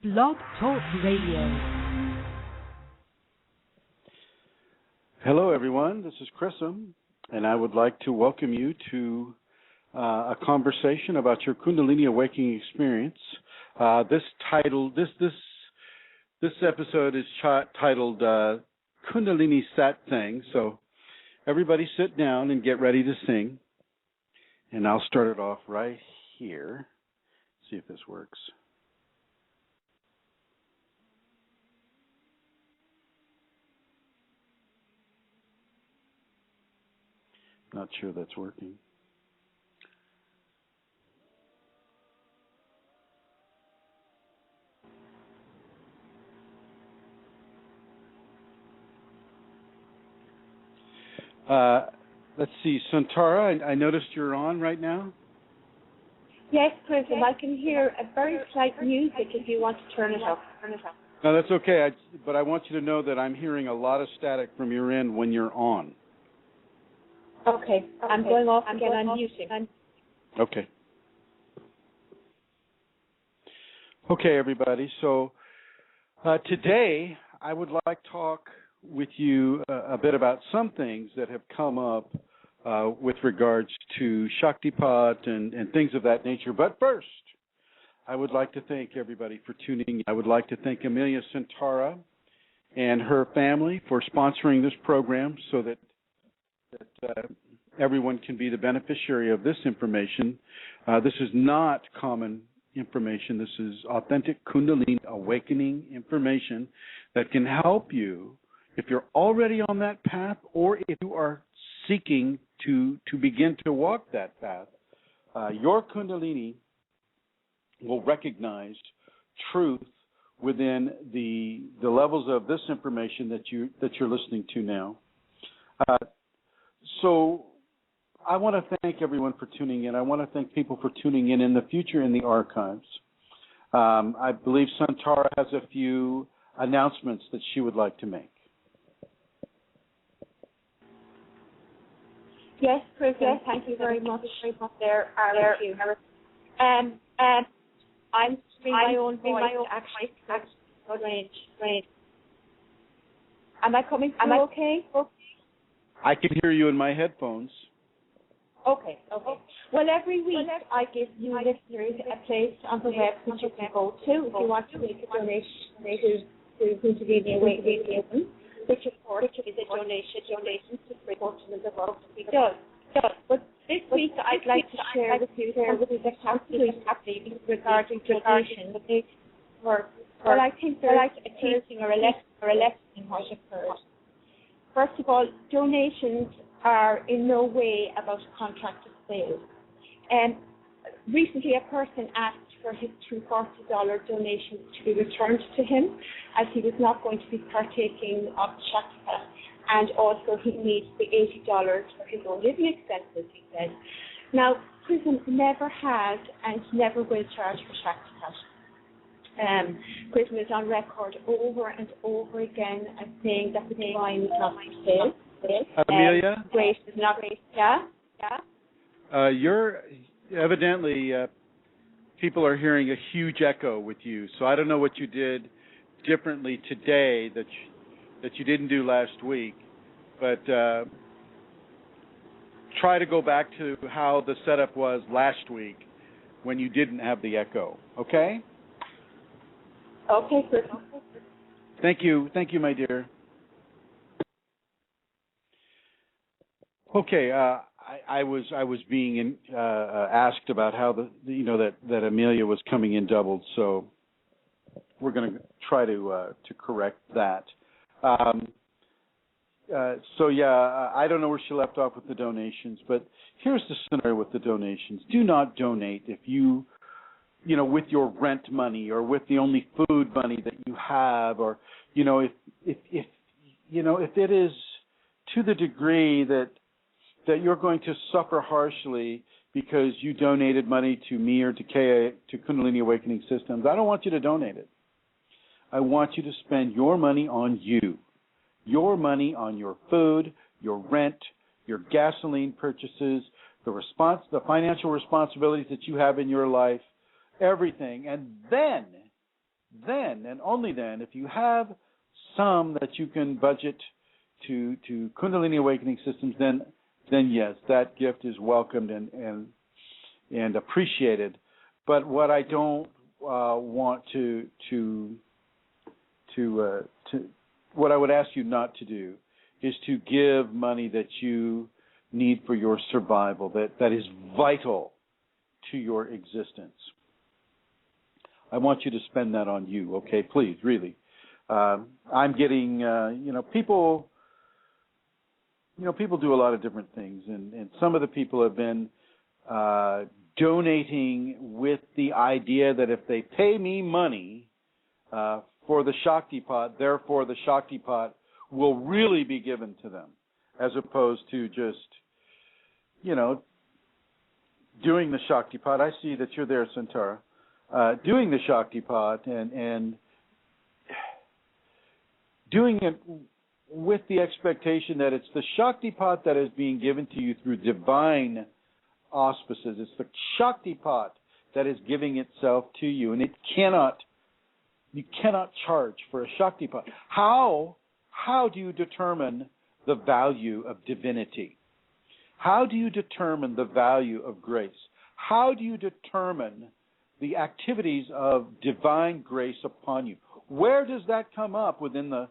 Blog Talk Radio. Hello, everyone. This is Chrism, and I would like to welcome you to a conversation about your Kundalini awakening experience. This episode is titled Kundalini Satsang. So, everybody, sit down and get ready to sing, and I'll start it off right here. See if this works. Not sure that's working. Let's see, Santara, I noticed you're on right now. Yes, Chrism, I can hear a very slight music if you want to turn it up. No, that's okay, but I want you to know that I'm hearing a lot of static from your end when you're on. Okay, I'm going off again, I'm muting. Okay. Okay, everybody, so today I would like to talk with you a bit about some things that have come up with regards to Shaktipat and things of that nature. But first, I would like to thank everybody for tuning in. I would like to thank Amelia Santara and her family for sponsoring this program so that everyone can be the beneficiary of this information. This is not common information. This is authentic Kundalini awakening information that can help you if you're already on that path or if you are seeking to begin to walk that path. Your Kundalini will recognize truth within the levels of this information that you're listening to now. So I want to thank everyone for tuning in. I want to thank people for tuning in the future in the archives. I believe Santara has a few announcements that she would like to make. Yes, Chrism, thank you very much. There are a few. I'm streaming my own voice, actually. Am I coming through okay? I can hear you in my headphones. Okay. Well, every week I give you listeners a place on the web which you can go to if you want to make a donation to Kundalini Awakening, which of course is a donation to support the work that we do. But this week I'd like to share with you something that's absolutely happening regarding donation. Well, I think there's a teaching or a lesson in what occurs. First of all, donations are in no way about a contract of sale. Recently, a person asked for his $240 donation to be returned to him, as he was not going to be partaking of the Shaktipat, and also he needs the $80 for his own living expenses, he said. Now, Chrism never has and never will charge for Shaktipat. Chrism is on record over and over again as saying that the divine is not for sale. Amelia? Grace is not grace. Yeah? You're evidently, people are hearing a huge echo with you. So I don't know what you did differently today that you didn't do last week. But try to go back to how the setup was last week when you didn't have the echo. Okay? Okay, good. Thank you, my dear. Okay, I was being asked about how that Amelia was coming in doubled, so we're going to try to correct that. I don't know where she left off with the donations, but here's the scenario with the donations. Do not donate if you with your rent money or with the only food money that you have, or if it is to the degree that you're going to suffer harshly because you donated money to me or to Kundalini Awakening Systems. I don't want you to donate it. I want you to spend your money on you, your money on your food, your rent, your gasoline purchases, the financial responsibilities that you have in your life, everything. And then and only then, if you have some that you can budget to Kundalini Awakening Systems, then yes, that gift is welcomed and appreciated. But what I don't want what I would ask you not to do is to give money that you need for your survival, that is vital to your existence. I want you to spend that on you, okay? Please, really. I'm getting, people do a lot of different things, and some of the people have been donating with the idea that if they pay me money for the Shakti pot, therefore the Shakti pot will really be given to them, as opposed to just, doing the Shakti pot. I see that you're there, Santara. Doing the Shakti pot and doing it with the expectation that it's the Shakti pot that is being given to you through divine auspices. It's the Shakti pot that is giving itself to you, and you cannot charge for a Shakti pot. How do you determine the value of divinity? How do you determine the value of grace? How do you determine the activities of divine grace upon you? Where does that come up within the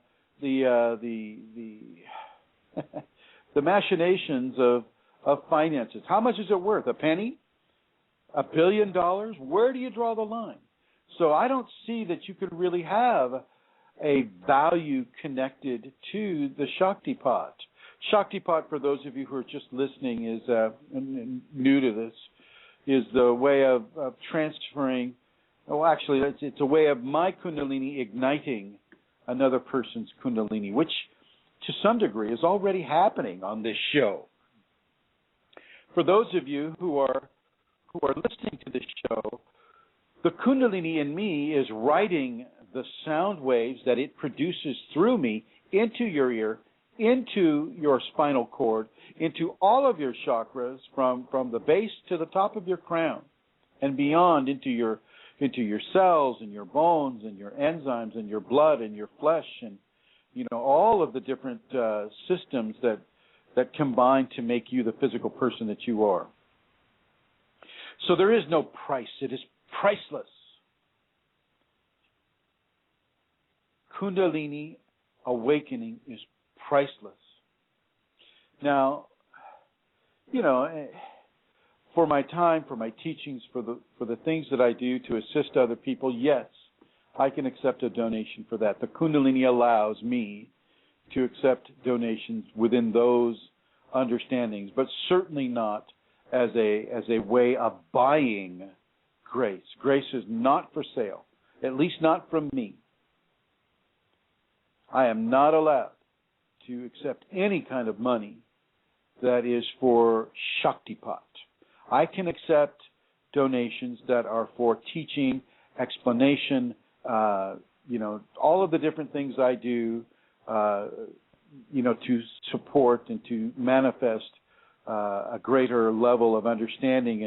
machinations of finances? How much is it worth? A penny? $1 billion? Where do you draw the line? So I don't see that you could really have a value connected to the Shakti pot. Shakti pot, for those of you who are just listening, is new to this, is the way of transferring. Oh, actually, it's a way of my Kundalini igniting another person's Kundalini, which to some degree is already happening on this show. For those of you who are listening to this show, the Kundalini in me is writing the sound waves that it produces through me into your ear, into your spinal cord, into all of your chakras, from the base to the top of your crown and beyond, into your cells and your bones and your enzymes and your blood and your flesh, and all of the different systems that combine to make you the physical person that you are. So there is no price. It is priceless. Kundalini awakening is priceless. Now, for my time, for my teachings, for the things that I do to assist other people, yes, I can accept a donation for that. The Kundalini allows me to accept donations within those understandings, but certainly not as a way of buying grace. Grace is not for sale, at least not from me. I am not allowed to accept any kind of money that is for Shaktipat. I can accept donations that are for teaching, explanation, all of the different things I do, to support and to manifest a greater level of understanding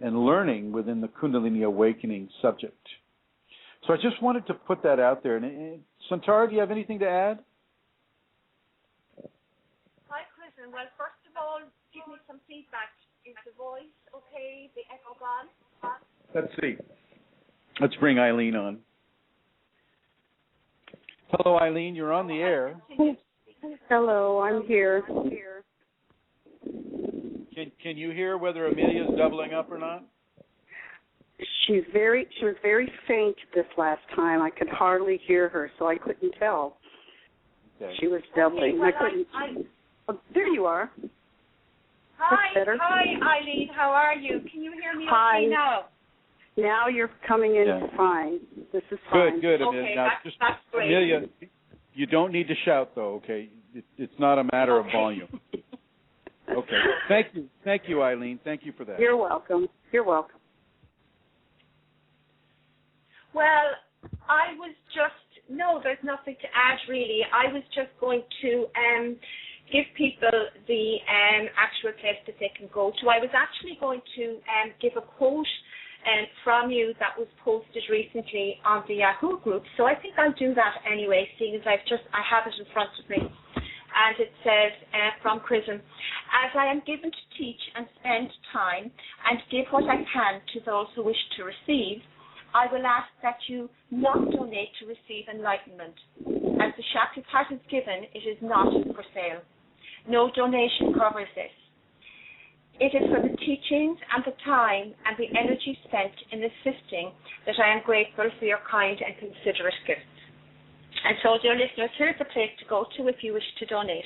and learning within the Kundalini awakening subject. So I just wanted to put that out there. And Santara, do you have anything to add? Hi, Chrism. Well, first of all, give me some feedback. Is the voice okay? The echo gone? Let's see. Let's bring Eileen on. Hello, Eileen. You're on the air. Hello, I'm here. Can you hear whether Amelia's doubling up or not? She was very faint this last time. I could hardly hear her, so I couldn't tell. Okay. She was doubling. Okay, well, I couldn't. Oh, there you are. Hi, Eileen. How are you? Can you hear me okay now? Now you're coming in fine. This is fine. Good, Okay, Amelia. Now, that's great. Amelia, you don't need to shout, though, okay? It's not a matter of volume. Okay. Thank you, Eileen. Thank you for that. You're welcome. Well, there's nothing to add, really. I was just going to give people the actual place that they can go to. I was actually going to give a quote from you that was posted recently on the Yahoo group. So I think I'll do that anyway, seeing as I have it in front of me. And it says from Chrism, as I am given to teach and spend time and give what I can to those who wish to receive, I will ask that you not donate to receive enlightenment. As the Shaktipat is given, it is not for sale. No donation covers this. It is for the teachings and the time and the energy spent in assisting that I am grateful for your kind and considerate gifts. And so, dear listeners, here's the place to go to if you wish to donate.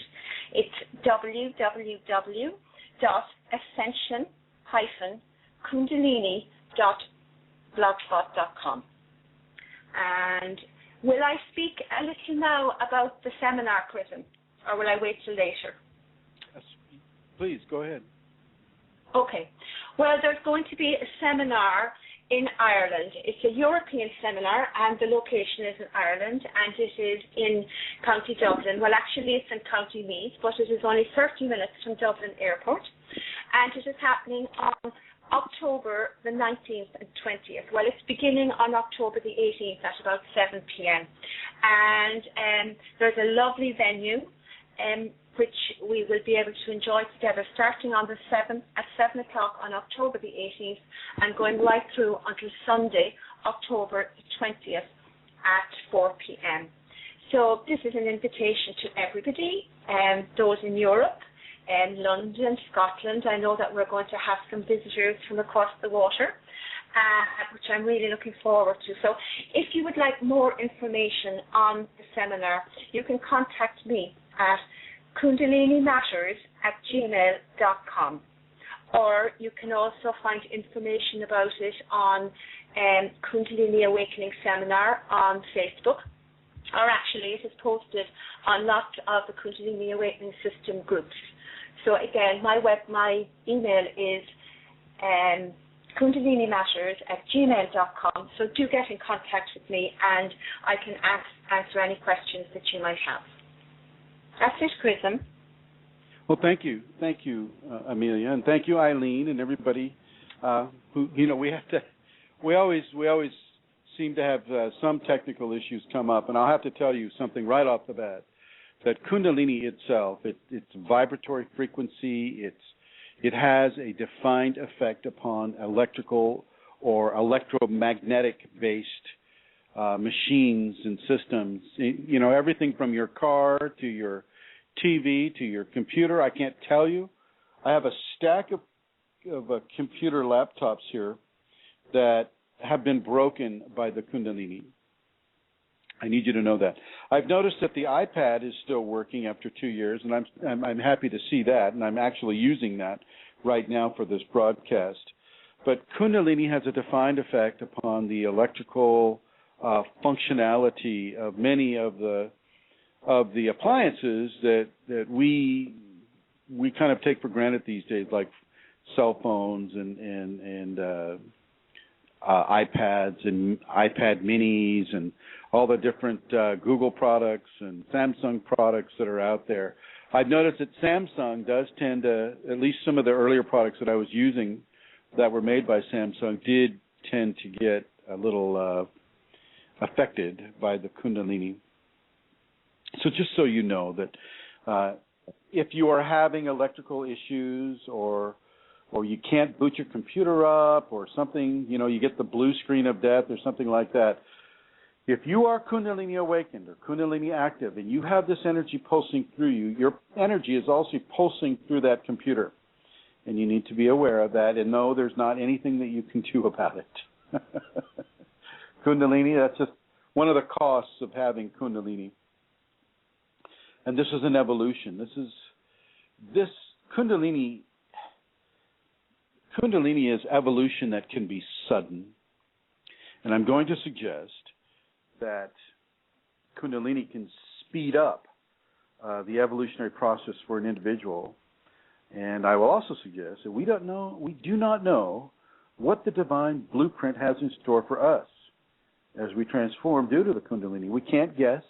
It's www.ascension-kundalini.blogspot.com. And will I speak a little now about the seminar, Chrism, or will I wait till later? Yes, please, go ahead. Okay. Well, there's going to be a seminar in Ireland. It's a European seminar, and the location is in Ireland, and it is in County Dublin. Well, actually, it's in County Meath, but it is only 30 minutes from Dublin Airport, and it is happening on October the 19th and 20th. Well, it's beginning on October the 18th at about 7 p.m. And there's a lovely venue which we will be able to enjoy together, starting on the 7th at 7 o'clock on October the 18th and going right through until Sunday, October the 20th at 4 p.m. So this is an invitation to everybody, those in Europe, London, Scotland. I know that we're going to have some visitors from across the water, which I'm really looking forward to. So if you would like more information on the seminar, you can contact me at kundalinimatters@gmail.com, or you can also find information about it on Kundalini Awakening Seminar on Facebook, or actually it is posted on lots of the Kundalini Awakening System groups. So again, my email is kundalinimatters@gmail.com, so do get in contact with me and I can answer any questions that you might have. That's it, Chrism. Well, thank you, Amelia, and thank you, Eileen, and everybody. Who we always seem to have some technical issues come up, and I'll have to tell you something right off the bat. That Kundalini itself, its vibratory frequency, it has a defined effect upon electrical or electromagnetic-based machines and systems. You know, everything from your car to your TV to your computer. I can't tell you. I have a stack of computer laptops here that have been broken by the Kundalini. I need you to know that. I've noticed that the iPad is still working after 2 years, and I'm happy to see that, and I'm actually using that right now for this broadcast. But Kundalini has a defined effect upon the electrical functionality of many of the appliances that we kind of take for granted these days, like cell phones and iPads and iPad minis and all the different Google products and Samsung products that are out there. I've noticed that Samsung does tend to, at least some of the earlier products that I was using that were made by Samsung did tend to get a little affected by the Kundalini. So just so you know that if you are having electrical issues or you can't boot your computer up or something, you know, you get the blue screen of death or something like that, if you are Kundalini awakened or Kundalini active and you have this energy pulsing through you, your energy is also pulsing through that computer. And you need to be aware of that and know there's not anything that you can do about it. Kundalini, that's just one of the costs of having Kundalini. And this is an evolution. This Kundalini is evolution that can be sudden. And I'm going to suggest that Kundalini can speed up the evolutionary process for an individual. And I will also suggest that we do not know what the divine blueprint has in store for us as we transform due to the Kundalini. We can't guess.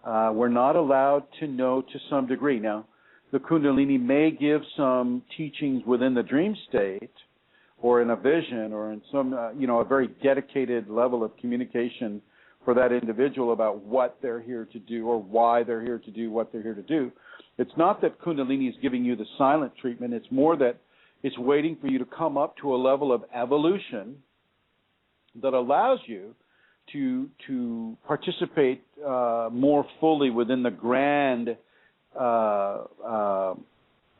We're not allowed to know to some degree. Now, the Kundalini may give some teachings within the dream state or in a vision or in some, a very dedicated level of communication for that individual about what they're here to do or why they're here to do what they're here to do. It's not that Kundalini is giving you the silent treatment. It's more that it's waiting for you to come up to a level of evolution that allows you to participate more fully within the grand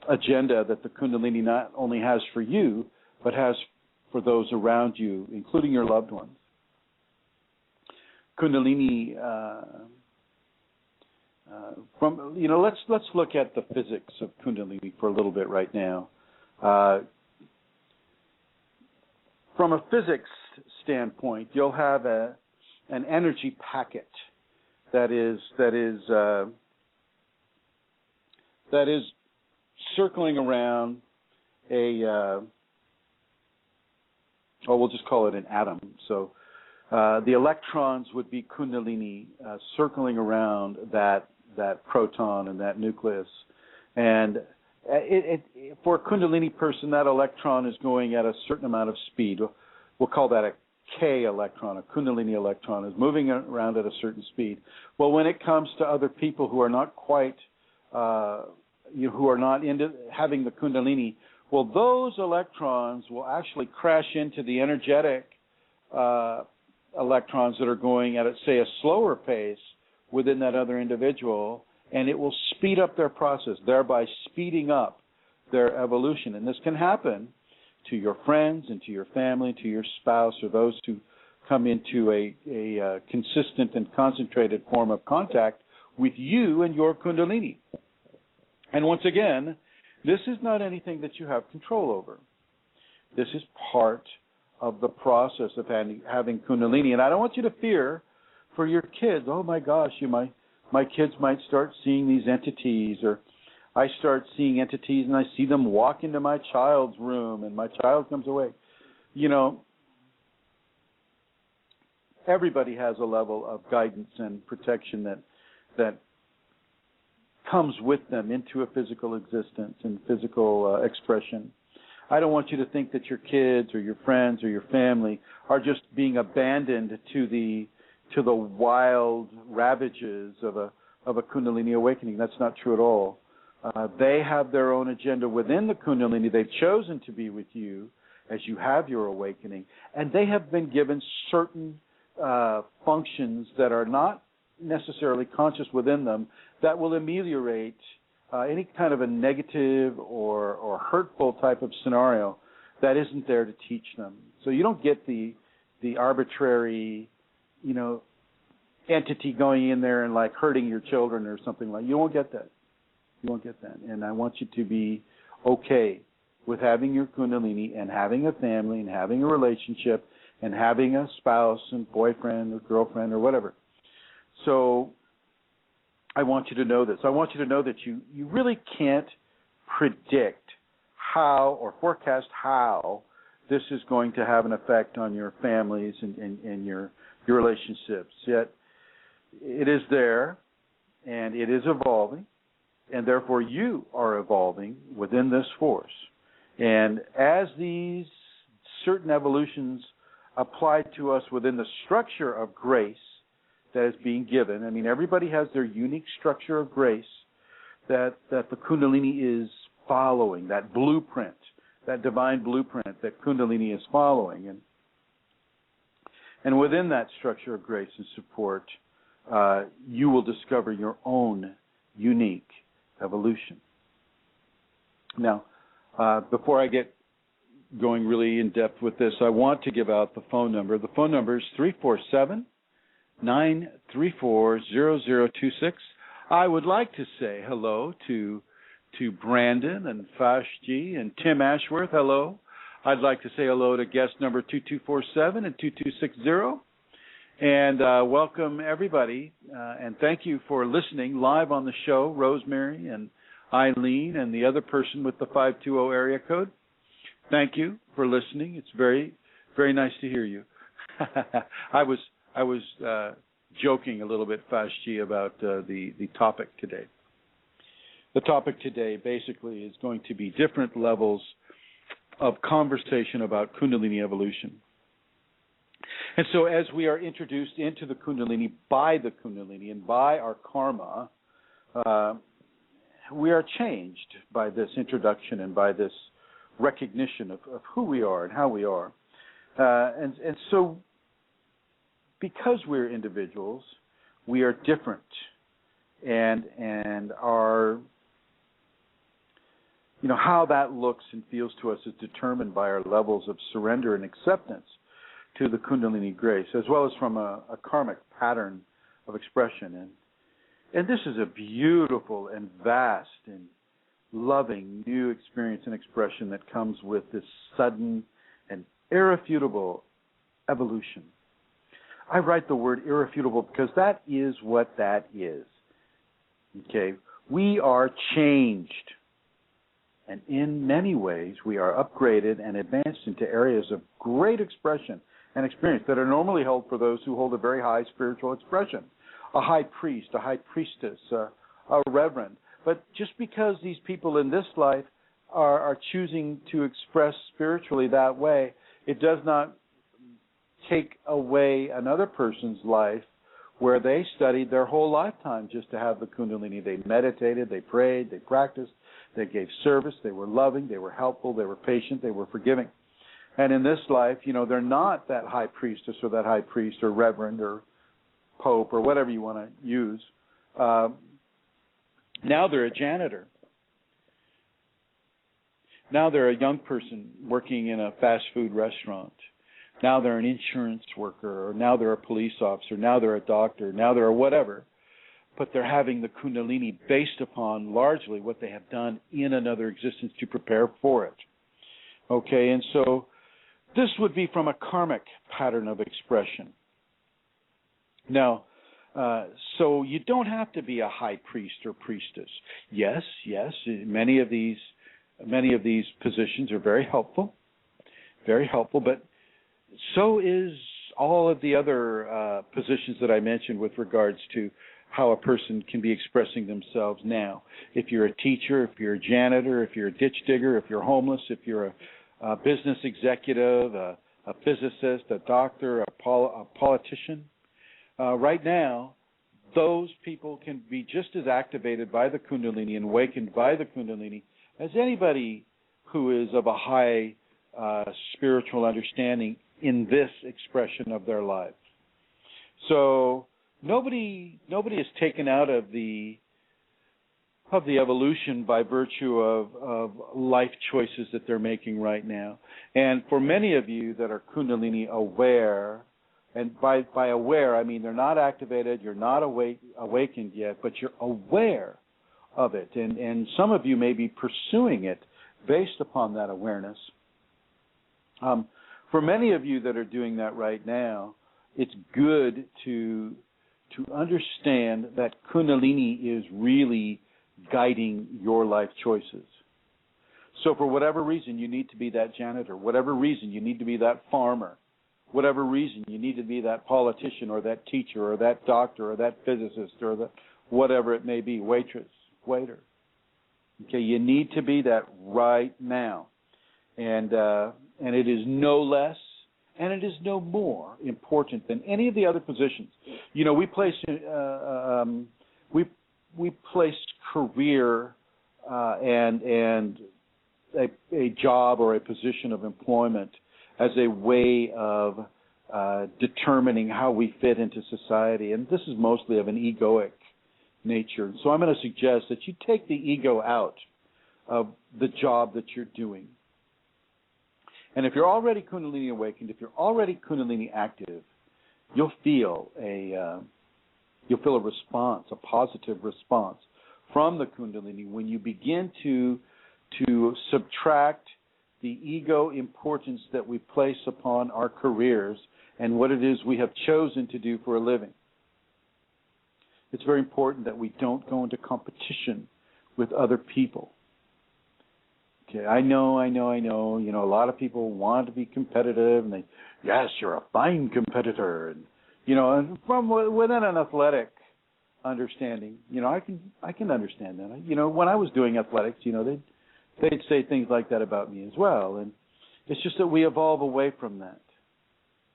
agenda that the Kundalini not only has for you, but has for those around you, including your loved ones. Kundalini, let's look at the physics of Kundalini for a little bit right now. From a physics standpoint, you'll have an energy packet that is circling around we'll just call it an atom. So the electrons would be Kundalini circling around that proton and that nucleus. And for a Kundalini person, that electron is going at a certain amount of speed. We'll call that a K electron. A Kundalini electron is moving around at a certain speed. Well, when it comes to other people who are not quite, who are not into having the Kundalini, well, those electrons will actually crash into the energetic electrons that are going at, say, a slower pace within that other individual, and it will speed up their process, thereby speeding up their evolution. And this can happen to your friends and to your family, to your spouse, or those who come into a consistent and concentrated form of contact with you and your Kundalini. And once again, this is not anything that you have control over. This is part of the process of having Kundalini. And I don't want you to fear for your kids. Oh, my gosh, my kids might start seeing these entities, or I start seeing entities and I see them walk into my child's room and my child comes away. Everybody has a level of guidance and protection that comes with them into a physical existence and physical expression. I don't want you to think that your kids or your friends or your family are just being abandoned to the wild ravages of a Kundalini awakening. That's not true at all. They have their own agenda within the Kundalini. They've chosen to be with you as you have your awakening, and they have been given certain functions that are not necessarily conscious within them that will ameliorate any kind of a negative or hurtful type of scenario that isn't there to teach them. So you don't get the arbitrary, entity going in there and like hurting your children or something like. You won't get that. You won't get that. And I want you to be okay with having your Kundalini and having a family and having a relationship and having a spouse and boyfriend or girlfriend or whatever. So I want you to know this. I want you to know that you really can't predict how or forecast how this is going to have an effect on your families and your relationships. Yet it is there, and it is evolving, and therefore you are evolving within this force. And as these certain evolutions apply to us within the structure of grace that is being given, I mean, everybody has their unique structure of grace that the Kundalini is following, that blueprint, that divine blueprint that Kundalini is following. And within that structure of grace and support, you will discover your own unique evolution. Now, before I get going really in depth with this, I want to give out the phone number. The phone number is 347-934-0026. I would like to say hello to Brandon and Fashji and Tim Ashworth. Hello. I'd like to say hello to guest number 2247 and 2260. And welcome everybody. And thank you for listening live on the show, Rosemary and Eileen and the other person with the 520 area code. Thank you for listening. It's very, very nice to hear you. I was joking a little bit, Fashji, about the topic today. The topic today basically is going to be different levels conversation about Kundalini evolution. And so as we are introduced into the Kundalini and by our karma, we are changed by this introduction and by this recognition of who we are and how we are. And so because we're individuals, we are different, and our, how that looks and feels to us is determined by our levels of surrender and acceptance to the Kundalini grace, as well as from a karmic pattern of expression. And this is a beautiful and vast and loving new experience and expression that comes with this sudden and irrefutable evolution. I write the word irrefutable because that is what that is. Okay? We are changed. And in many ways, we are upgraded and advanced into areas of great expression and experience that are normally held for those who hold a very high spiritual expression. A high priest, a high priestess, a reverend. But just because these people in this life are choosing to express spiritually that way, it does not take away another person's life where they studied their whole lifetime just to have the Kundalini. They meditated, they prayed, they practiced, they gave service, they were loving, they were helpful, they were patient, they were forgiving. And in this life, they're not that high priestess or that high priest or reverend or pope or whatever you want to use. Now they're a janitor. Now they're a young person working in a fast food restaurant. Now they're an insurance worker, or now they're a police officer, now they're a doctor, now they're a whatever. But they're having the Kundalini based upon largely what they have done in another existence to prepare for it. Okay, and so this would be from a karmic pattern of expression. Now, so you don't have to be a high priest or priestess. Yes, many of these positions are very helpful, but so is all of the other positions that I mentioned with regards to how a person can be expressing themselves now. If you're a teacher, if you're a janitor, if you're a ditch digger, if you're homeless, if you're a business executive, a physicist, a doctor, a politician, right now, those people can be just as activated by the Kundalini and awakened by the Kundalini as anybody who is of a high spiritual understanding in this expression of their life. So nobody is taken out of the evolution by virtue of life choices that they're making right now. And for many of you that are Kundalini aware, and by aware I mean they're not activated, you're not awakened yet, but you're aware of it. And some of you may be pursuing it based upon that awareness. For many of you that are doing that right now, it's good to understand that Kundalini is really guiding your life choices. So for whatever reason you need to be that janitor, whatever reason you need to be that farmer, whatever reason you need to be that politician or that teacher or that doctor or that physicist or that whatever it may be, waitress, waiter. Okay, you need to be that right now. And it is no less and it is no more important than any of the other positions. We place we place career and a job or a position of employment as a way of determining how we fit into society, and this is mostly of an egoic nature. So I'm going to suggest that you take the ego out of the job that you're doing. And if you're already Kundalini awakened, if you're already Kundalini active, you'll feel a response, a positive response from the Kundalini when you begin to subtract the ego importance that we place upon our careers and what it is we have chosen to do for a living. It's very important that we don't go into competition with other people. Okay, I know. A lot of people want to be competitive, and yes, you're a fine competitor, and from within an athletic understanding, I can understand that. When I was doing athletics, they'd say things like that about me as well, It's just that we evolve away from that.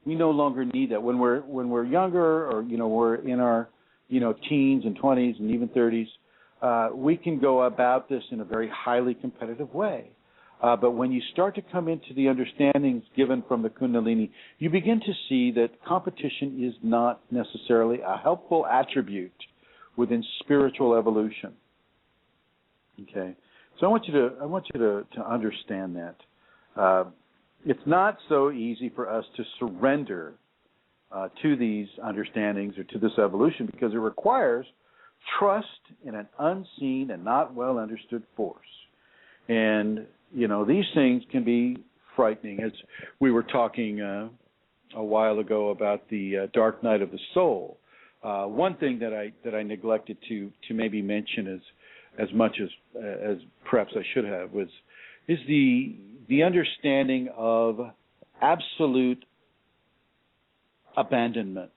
We no longer need that. When we're younger, or we're in our teens and 20s and even 30s, we can go about this in a very highly competitive way. But when you start to come into the understandings given from the Kundalini, you begin to see that competition is not necessarily a helpful attribute within spiritual evolution. Okay, so I want you to understand that. It's not so easy for us to surrender to these understandings or to this evolution, because it requires trust in an unseen and not well understood force. And, these things can be frightening. As we were talking a while ago about the dark night of the soul, one thing that I neglected to maybe mention as much as perhaps I should have is the understanding of absolute abandonment.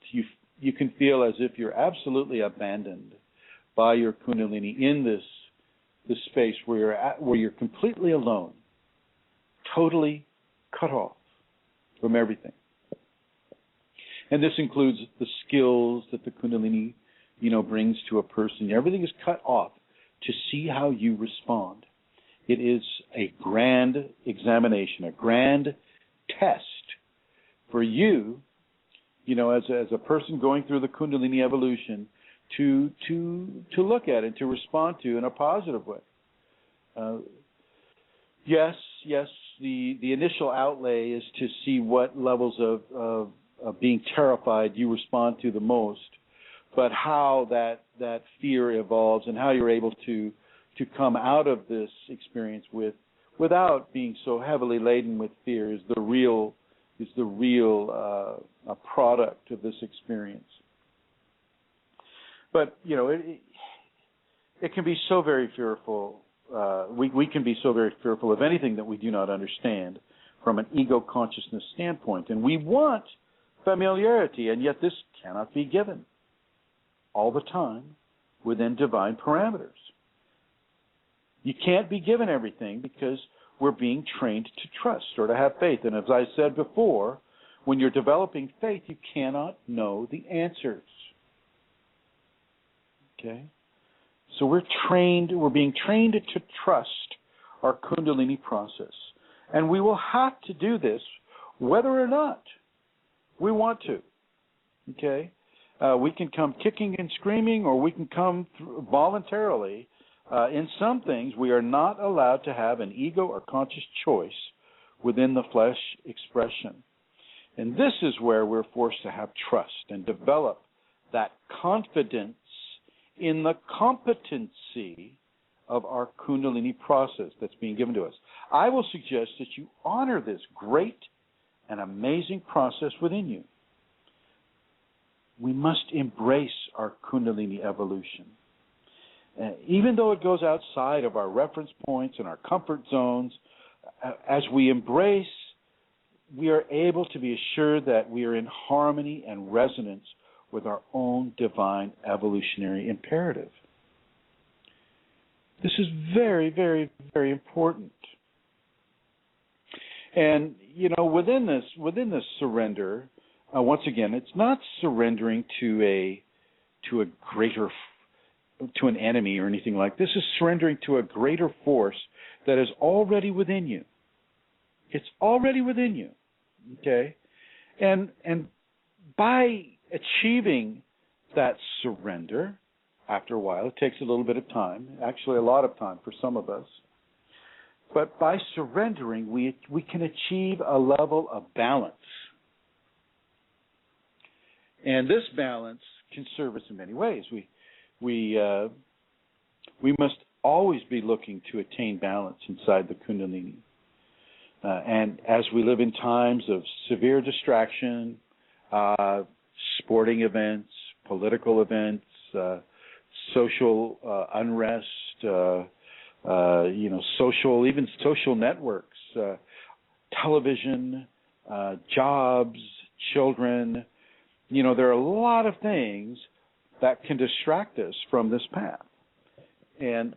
You can feel as if you're absolutely abandoned by your Kundalini in this space where you're completely alone, totally cut off from everything. And this includes the skills that the Kundalini, brings to a person. Everything is cut off to see how you respond. It is a grand examination, a grand test for you, as a person going through the Kundalini evolution, to look at it, to respond to in a positive way. Yes, the initial outlay is to see what levels of being terrified you respond to the most, but how that fear evolves and how you're able to come out of this experience without being so heavily laden with fear is the real product of this experience. But it can be so very fearful. We can be so very fearful of anything that we do not understand from an ego consciousness standpoint, and we want familiarity, and yet this cannot be given all the time within divine parameters. You can't be given everything because we're being trained to trust or to have faith. And as I said before, when you're developing faith, you cannot know the answers. Okay? So we're being trained to trust our Kundalini process. And we will have to do this whether or not we want to. Okay? We can come kicking and screaming, or we can come voluntarily. In some things, we are not allowed to have an ego or conscious choice within the flesh expression. And this is where we're forced to have trust and develop that confidence in the competency of our Kundalini process that's being given to us. I will suggest that you honor this great and amazing process within you. We must embrace our Kundalini evolution. Even though it goes outside of our reference points and our comfort zones, as we embrace, we are able to be assured that we are in harmony and resonance with our own divine evolutionary imperative. This is very, very, very important. And, within this surrender, once again, it's not surrendering to an enemy or anything like this. Is surrendering to a greater force that is already within you. It's already within you. Okay? And by achieving that surrender, after a while, it takes a little bit of time, actually a lot of time for some of us. But by surrendering, we can achieve a level of balance. And this balance can serve us in many ways. We must always be looking to attain balance inside the Kundalini. And as we live in times of severe distraction, sporting events, political events, social unrest, social networks, television, jobs, children, there are a lot of things that can distract us from this path. And,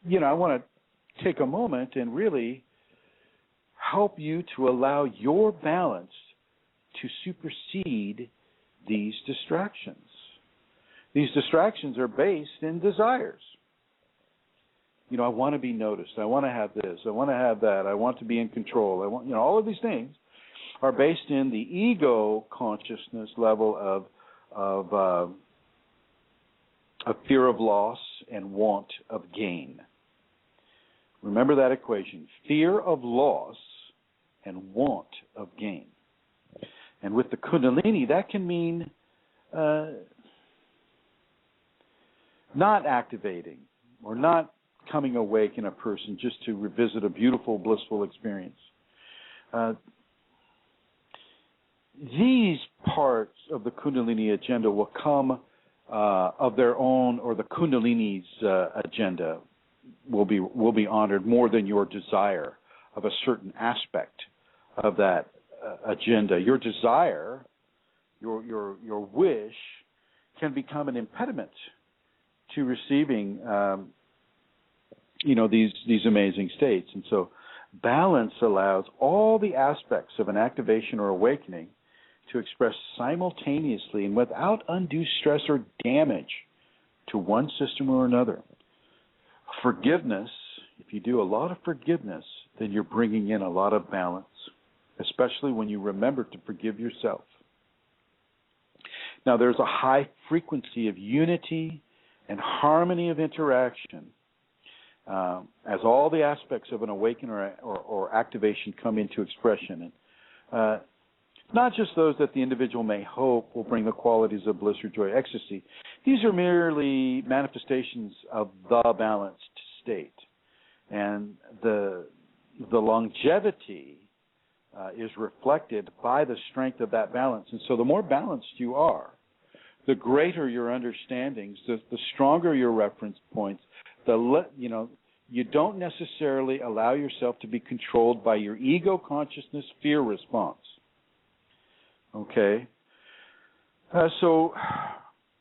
I want to take a moment and really help you to allow your balance to supersede these distractions. These distractions are based in desires. You know, I want to be noticed. I want to have this. I want to have that. I want to be in control. I want, all of these things are based in the ego consciousness level of fear of loss and want of gain. Remember that equation: fear of loss and want of gain. And with the Kundalini, that can mean not activating or not coming awake in a person just to revisit a beautiful, blissful experience. These parts of the Kundalini agenda will come of their own, or the Kundalini's agenda will be honored more than your desire of a certain aspect of that agenda. Your desire, your wish, can become an impediment to receiving, these amazing states. And so, balance allows all the aspects of an activation or awakening to express simultaneously and without undue stress or damage to one system or another. Forgiveness, if you do a lot of forgiveness, then you're bringing in a lot of balance, especially when you remember to forgive yourself. Now, there's a high frequency of unity and harmony of interaction as all the aspects of an awakening or activation come into expression. And not just those that the individual may hope will bring the qualities of bliss or joy, ecstasy. These are merely manifestations of the balanced state. And the longevity is reflected by the strength of that balance. And so the more balanced you are, the greater your understandings, the stronger your reference points, you don't necessarily allow yourself to be controlled by your ego consciousness fear response. Okay? So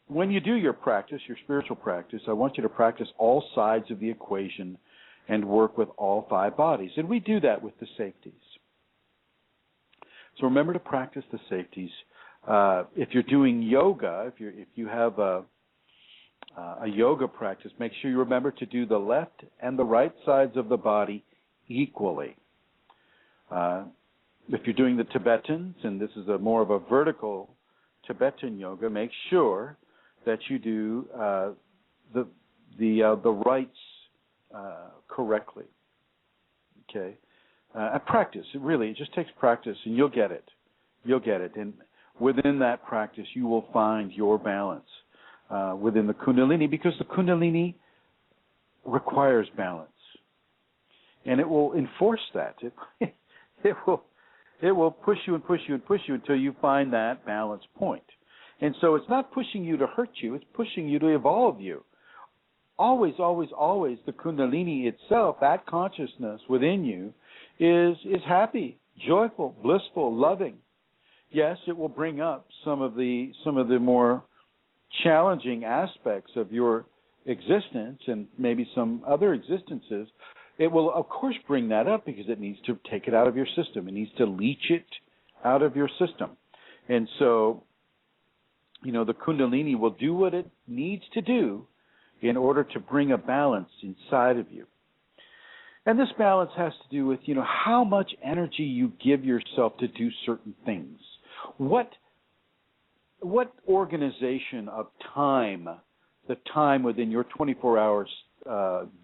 when you do your practice, your spiritual practice, I want you to practice all sides of the equation and work with all five bodies. And we do that with the safeties. So remember to practice the safeties. If you're doing yoga, if you have a yoga practice, make sure you remember to do the left and the right sides of the body equally. If you're doing the Tibetans, and this is more of a vertical Tibetan yoga, make sure that you do the rights correctly. Okay, practice. It just takes practice, and you'll get it. And within that practice, you will find your balance within the Kundalini, because the Kundalini requires balance, and it will enforce that. It will push you and push you and push you until you find that balance point. And so it's not pushing you to hurt you, it's pushing you to evolve you. Always, always, always the Kundalini itself, that consciousness within you, is happy, joyful, blissful, loving. Yes, it will bring up some of the more challenging aspects of your existence and maybe some other existences. It will, of course, bring that up because it needs to take it out of your system. It needs to leach it out of your system. And so, the Kundalini will do what it needs to do in order to bring a balance inside of you. And this balance has to do with, how much energy you give yourself to do certain things. What organization of time, the time within your 24 hours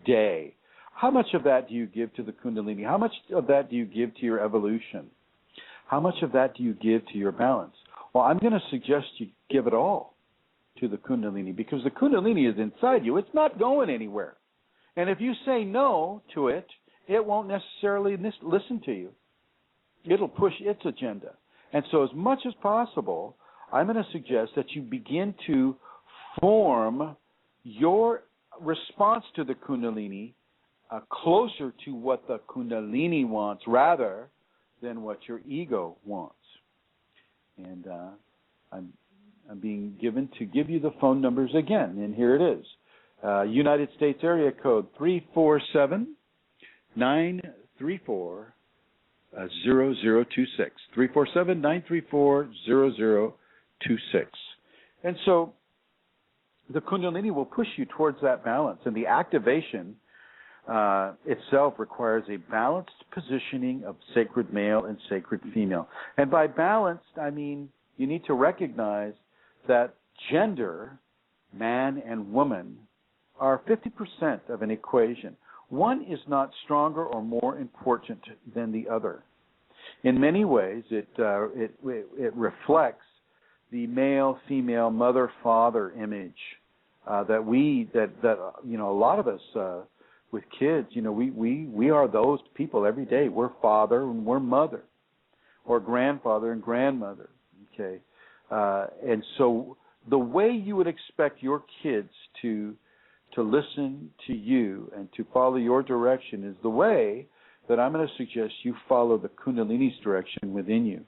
day, how much of that do you give to the Kundalini? How much of that do you give to your evolution? How much of that do you give to your balance? Well, I'm going to suggest you give it all to the Kundalini, because the Kundalini is inside you. It's not going anywhere. And if you say no to it, it won't necessarily listen to you. It'll push its agenda. And so as much as possible, I'm going to suggest that you begin to form your response to the Kundalini closer to what the Kundalini wants rather than what your ego wants. And I'm being given to give you the phone numbers again, and here it is. United States area code 347-934-5600. 0026. 347-934-0026. And so the Kundalini will push you towards that balance, and the activation itself requires a balanced positioning of sacred male and sacred female. And by balanced, I mean you need to recognize that gender, man and woman, are 50% of an equation. One is not stronger or more important than the other. In many ways, it reflects the male-female, mother-father image that a lot of us with kids, we are those people every day. We're father and we're mother, or grandfather and grandmother. Okay, and so the way you would expect your kids to listen to you and to follow your direction is the way that I'm going to suggest you follow the Kundalini's direction within you.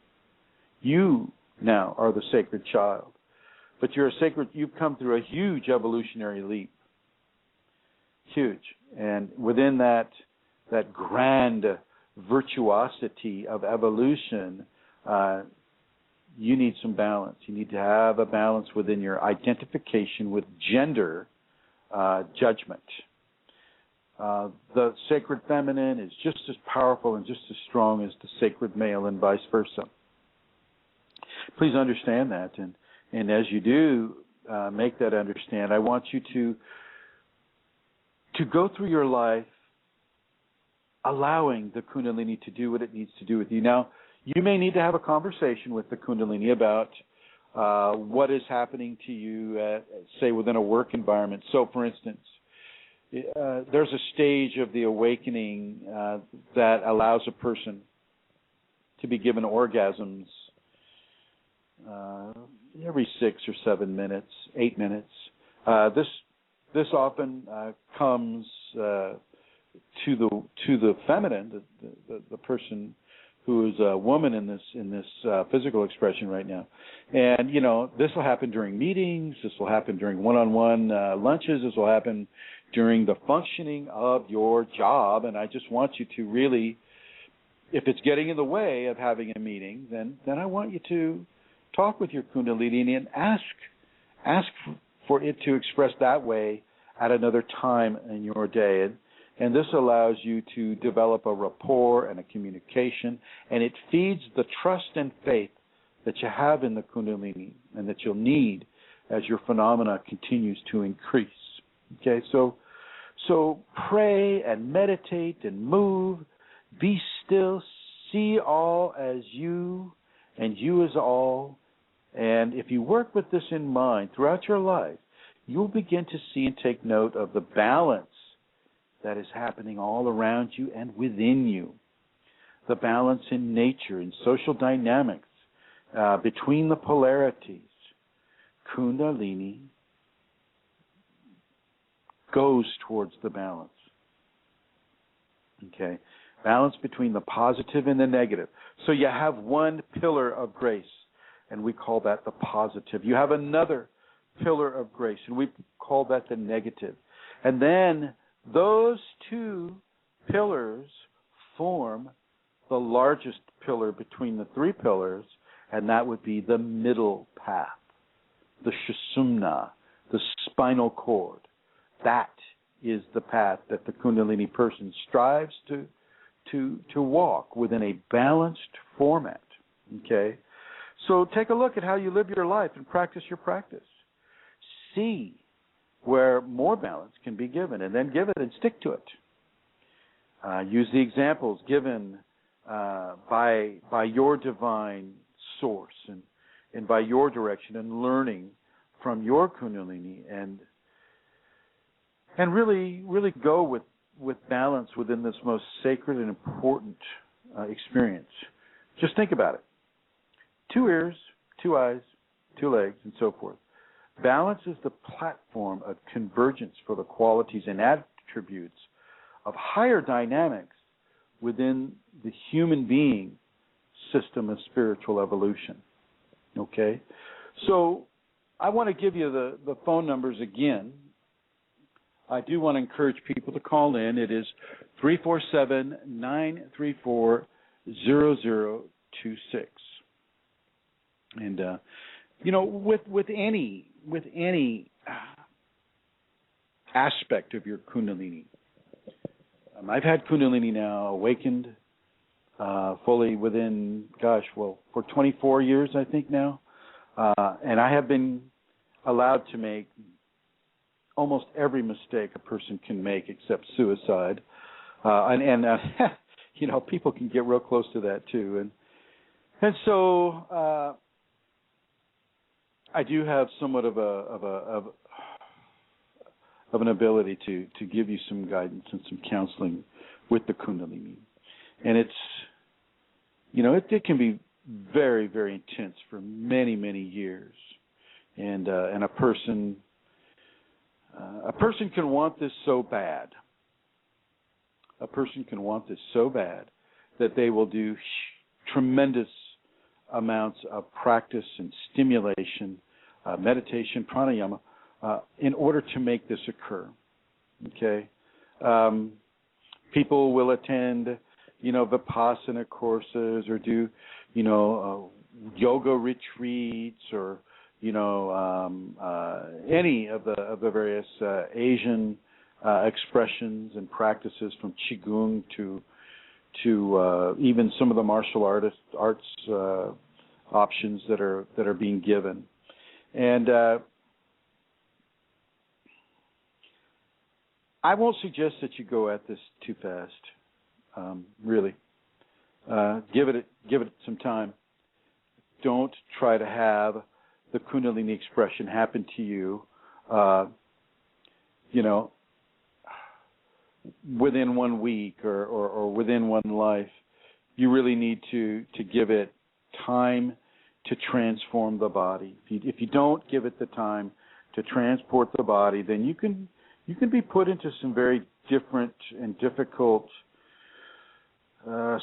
You now are the sacred child, but you've come through a huge evolutionary leap. Huge. And within that grand virtuosity of evolution, you need some balance. You need to have a balance within your identification with gender judgment. The sacred feminine is just as powerful and just as strong as the sacred male, and vice versa. Please understand that, and as you do make that understand, I want you to go through your life allowing the Kundalini to do what it needs to do with you. Now, you may need to have a conversation with the Kundalini about what is happening to you, say, within a work environment. So, for instance, there's a stage of the awakening that allows a person to be given orgasms every 6 or 7 minutes, 8 minutes. This often comes to the feminine, the person who is a woman in this physical expression right now. And this will happen during meetings. This will happen during one-on-one lunches. This will happen during the functioning of your job. And I just want you to really, if it's getting in the way of having a meeting, then I want you to talk with your Kundalini and ask for it to express that way at another time in your day. And this allows you to develop a rapport and a communication, and it feeds the trust and faith that you have in the Kundalini and that you'll need as your phenomena continues to increase. Okay, so pray and meditate and move, be still, see all as you and you as all. And if you work with this in mind throughout your life, you'll begin to see and take note of the balance that is happening all around you and within you. The balance in nature, in social dynamics, between the polarities. Kundalini goes towards the balance. Okay? Balance between the positive and the negative. So you have one pillar of grace, and we call that the positive. You have another pillar of grace, and we call that the negative. And then those two pillars form the largest pillar between the three pillars, and that would be the middle path, the Sushumna, the spinal cord. That is the path that the Kundalini person strives to walk within a balanced format. Okay? So take a look at how you live your life and practice your practice. See where more balance can be given, and then give it and stick to it. Use the examples given by your divine source and by your direction, and learning from your Kundalini, and really go with balance within this most sacred and important experience. Just think about it. 2 ears, 2 eyes, 2 legs, and so forth. Balance is the platform of convergence for the qualities and attributes of higher dynamics within the human being system of spiritual evolution. Okay? So I want to give you the phone numbers again. I do want to encourage people to call in. It is 347-934-0026. 0026. And with any aspect of your Kundalini, I've had Kundalini now awakened fully within, for 24 years, I think now. And I have been allowed to make almost every mistake a person can make except suicide. People can get real close to that too. And so I do have somewhat of an ability to give you some guidance and some counseling with the Kundalini. And it's, it can be very, very intense for many, many years. And a person can want this so bad. A person can want this so bad that they will do tremendous amounts of practice and stimulation, meditation, pranayama, in order to make this occur. Okay? People will attend, Vipassana courses or do, yoga retreats or, any of the various Asian expressions and practices, from Qigong to even some of the martial arts options that are being given. And I won't suggest that you go at this too fast. Really, give it some time. Don't try to have the Kundalini expression happen to you, within 1 week or within one life. You really need to give it time to transform the body. If you don't give it the time to transport the body, then you can be put into some very different and difficult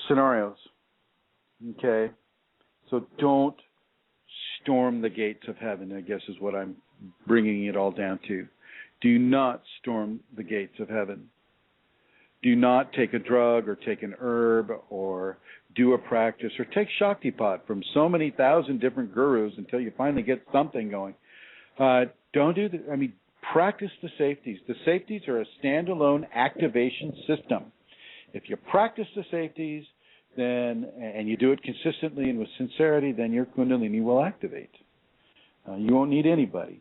scenarios. Okay? So don't storm the gates of heaven, I guess is what I'm bringing it all down to. Do not storm the gates of heaven. Do not take a drug or take an herb or do a practice or take Shaktipat from so many thousand different gurus until you finally get something going. Don't do that. Practice the safeties. The safeties are a standalone activation system. If you practice the safeties, then and you do it consistently and with sincerity, then your Kundalini will activate. You won't need anybody.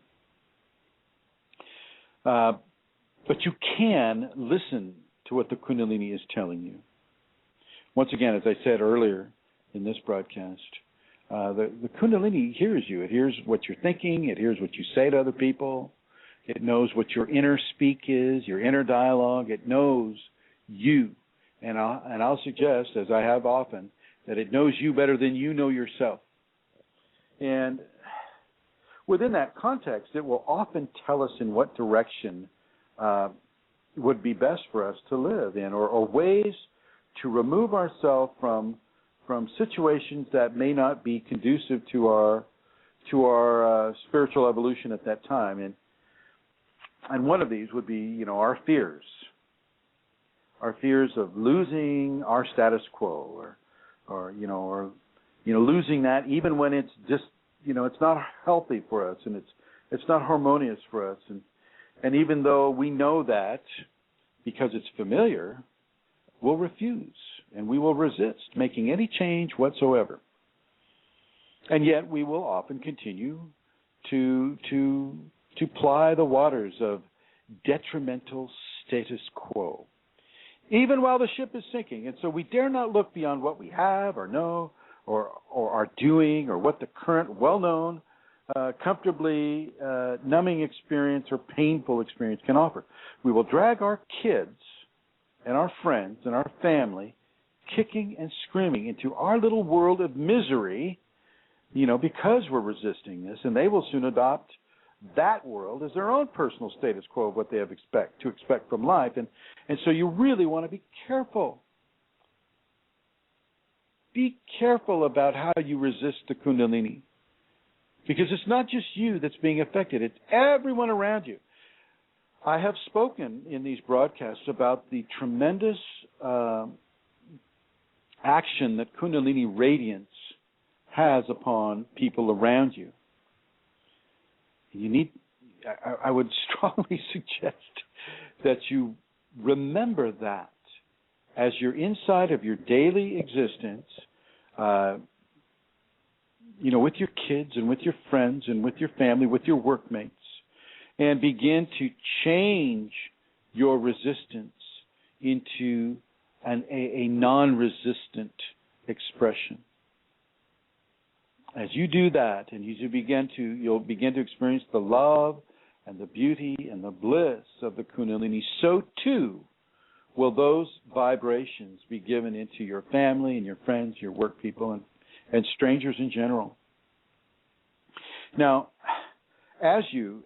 But you can listen to what the Kundalini is telling you. Once again, as I said earlier in this broadcast, the Kundalini hears you. It hears what you're thinking. It hears what you say to other people. It knows what your inner speak is, your inner dialogue. It knows you. And I'll suggest, as I have often, that it knows you better than you know yourself. And within that context, it will often tell us in what direction would be best for us to live in, or ways to remove ourselves from situations that may not be conducive to our spiritual evolution at that time. And one of these would be, our fears. Our fears of losing our status quo, or losing that even when it's just, it's not healthy for us and it's not harmonious for us. And even though we know that, because it's familiar, we'll refuse and we will resist making any change whatsoever. And yet we will often continue to ply the waters of detrimental status quo, even while the ship is sinking. And so we dare not look beyond what we have or know or are doing, or what the current well-known, comfortably numbing experience or painful experience can offer. We will drag our kids and our friends and our family kicking and screaming into our little world of misery, because we're resisting this, and they will soon adopt that world as their own personal status quo of what they have to expect from life. And so you really want to be careful. Be careful about how you resist the Kundalini, because it's not just you that's being affected. It's everyone around you. I have spoken in these broadcasts about the tremendous action that Kundalini radiance has upon people around you. I would strongly suggest that you remember that as you're inside of your daily existence, with your kids and with your friends and with your family, with your workmates, and begin to change your resistance into a non-resistant expression. As you do that, and you'll begin to experience the love and the beauty and the bliss of the Kundalini, so too will those vibrations be given into your family and your friends, your work people, and strangers in general. Now, as you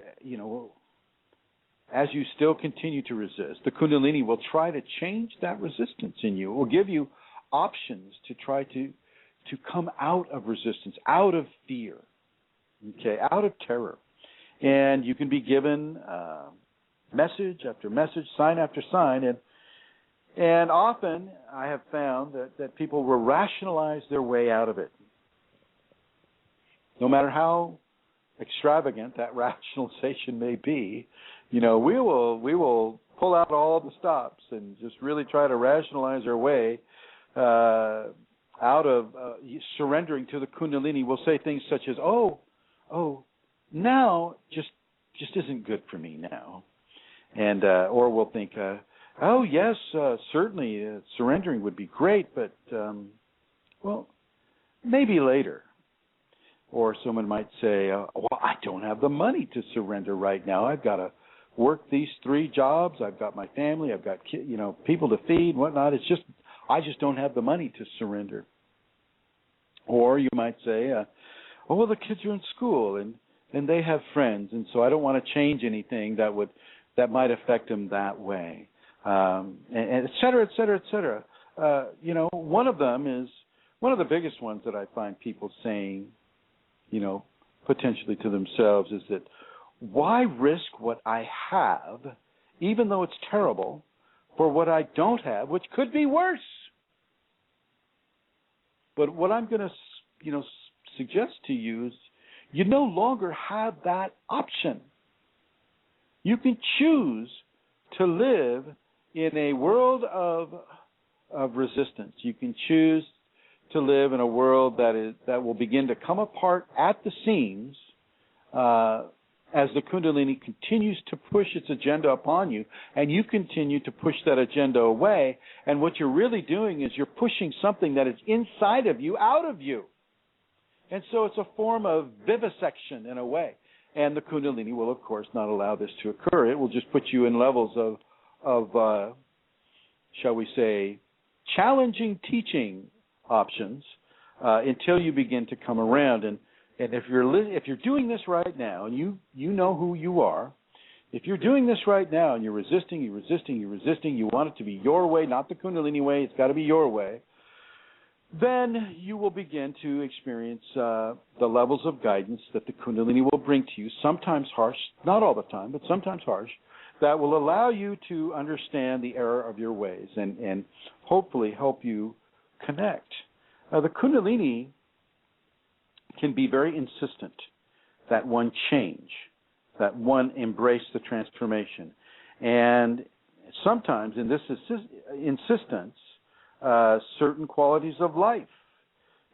still continue to resist, the Kundalini will try to change that resistance in you. It will give you options to try to come out of resistance, out of fear, out of terror. And you can be given message after message, sign after sign, and often I have found that people will rationalize their way out of it. No matter how extravagant that rationalization may be, we will pull out all the stops and just really try to rationalize our way out of surrendering to the Kundalini. We'll say things such as, oh, now just isn't good for me now. And or we'll think, oh, yes, certainly surrendering would be great, but, maybe later. Or someone might say, I don't have the money to surrender right now. I've got to work these 3 jobs. I've got my family. I've got people to feed and whatnot. I just don't have the money to surrender. Or you might say, the kids are in school and they have friends, and so I don't want to change anything that might affect them that way, and et cetera, et cetera, et cetera. One of them is one of the biggest ones that I find people saying, potentially to themselves, is that why risk what I have, even though it's terrible, for what I don't have, which could be worse? But what I'm going to, suggest to you is you no longer have that option. You can choose to live in a world of resistance. You can choose to live in a world that will begin to come apart at the seams as the Kundalini continues to push its agenda upon you, and you continue to push that agenda away. And what you're really doing is you're pushing something that is inside of you out of you. And so it's a form of vivisection in a way. And the Kundalini will, of course, not allow this to occur. It will just put you in levels of shall we say, challenging teaching options until you begin to come around. And if you're doing this right now, and you know who you are, if you're doing this right now and you're resisting, you want it to be your way, not the Kundalini way, it's got to be your way, then you will begin to experience the levels of guidance that the Kundalini will bring to you, sometimes harsh, not all the time, but sometimes harsh, that will allow you to understand the error of your ways and hopefully help you connect. The Kundalini can be very insistent that one change, that one embrace the transformation. And sometimes in this insistence, certain qualities of life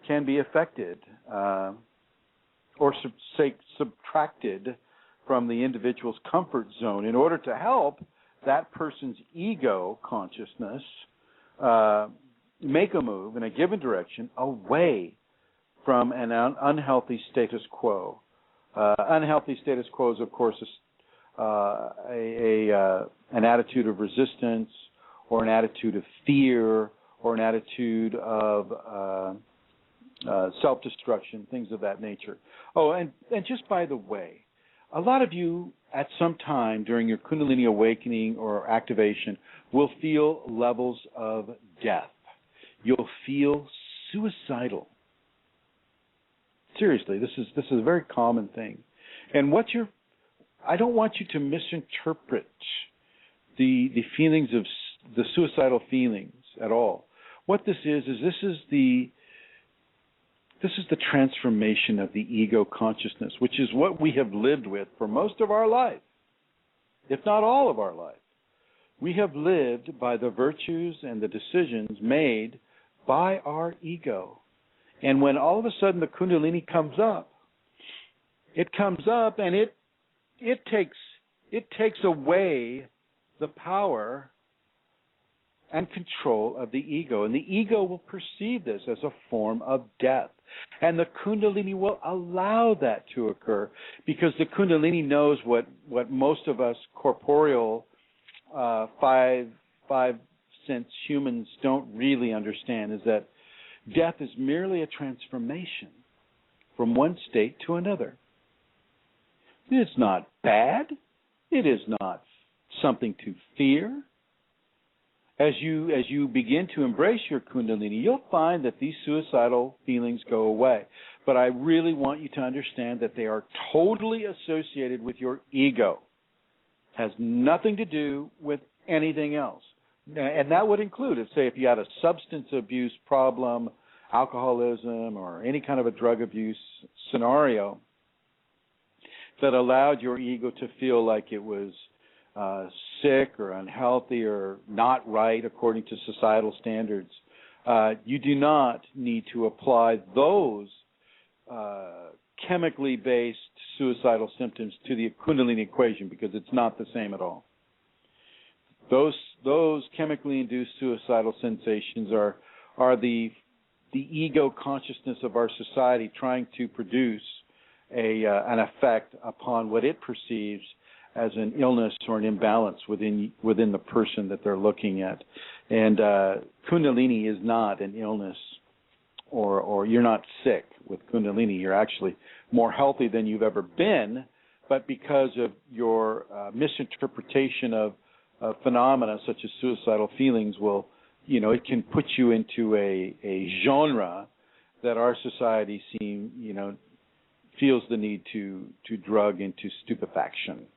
can be affected or subtracted from the individual's comfort zone in order to help that person's ego consciousness make a move in a given direction away from an unhealthy status quo. Unhealthy status quo is, of course, an attitude of resistance or an attitude of fear or an attitude of self-destruction, things of that nature. Oh, and just by the way, a lot of you at some time during your Kundalini awakening or activation will feel levels of death. You'll feel suicidal. Seriously, this is a very common thing. And I don't want you to misinterpret the feelings of the suicidal feelings at all. what this is the transformation of the ego consciousness, which is what we have lived with for most of our life, if not all of our life. We have lived by the virtues and the decisions made by our ego. And when all of a sudden the Kundalini comes up, it comes up and it takes away the power and control of the ego. And the ego will perceive this as a form of death. And the Kundalini will allow that to occur, because the Kundalini knows what most of us corporeal five sense humans don't really understand, is that death is merely a transformation from one state to another. It's not bad. It is not something to fear. As you begin to embrace your Kundalini, you'll find that these suicidal feelings go away. But I really want you to understand that they are totally associated with your ego. Has nothing to do with anything else. And that would include, if you had a substance abuse problem, alcoholism, or any kind of a drug abuse scenario that allowed your ego to feel like it was sick or unhealthy or not right according to societal standards, you do not need to apply those chemically based suicidal symptoms to the Kundalini equation, because it's not the same at all. Those chemically induced suicidal sensations are the ego consciousness of our society trying to produce an effect upon what it perceives as an illness or an imbalance within the person that they're looking at. And Kundalini is not an illness, or you're not sick with Kundalini. You're actually more healthy than you've ever been, but because of your misinterpretation of phenomena such as suicidal feelings, it can put you into a genre that our society feels the need to drug into stupefaction.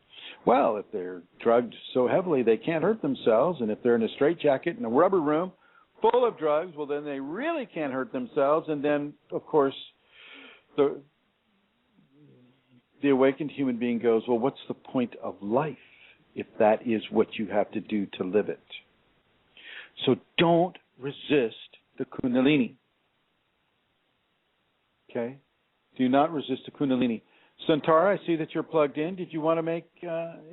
Well, if they're drugged so heavily they can't hurt themselves, and if they're in a straitjacket in a rubber room full of drugs, well, then they really can't hurt themselves. And then, of course, the awakened human being goes, well, what's the point of life if that is what you have to do to live it? So don't resist the Kundalini. Okay? Do not resist the Kundalini. Santara, I see that you're plugged in. Did you want to make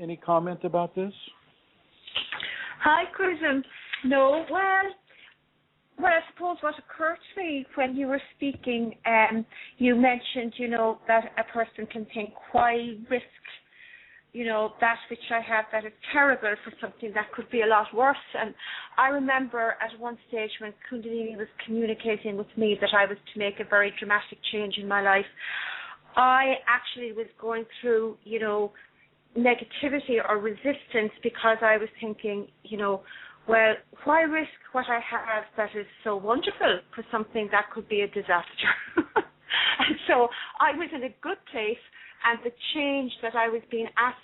any comment about this? Hi, Chrism. No, well, I suppose what occurred to me when you were speaking, you mentioned, that a person can think, why risk, that which I have that is terrible for something that could be a lot worse. And I remember at one stage when Kundalini was communicating with me that I was to make a very dramatic change in my life. I actually was going through, negativity or resistance, because I was thinking, well, why risk what I have that is so wonderful for something that could be a disaster? And so I was in a good place, and the change that I was being asked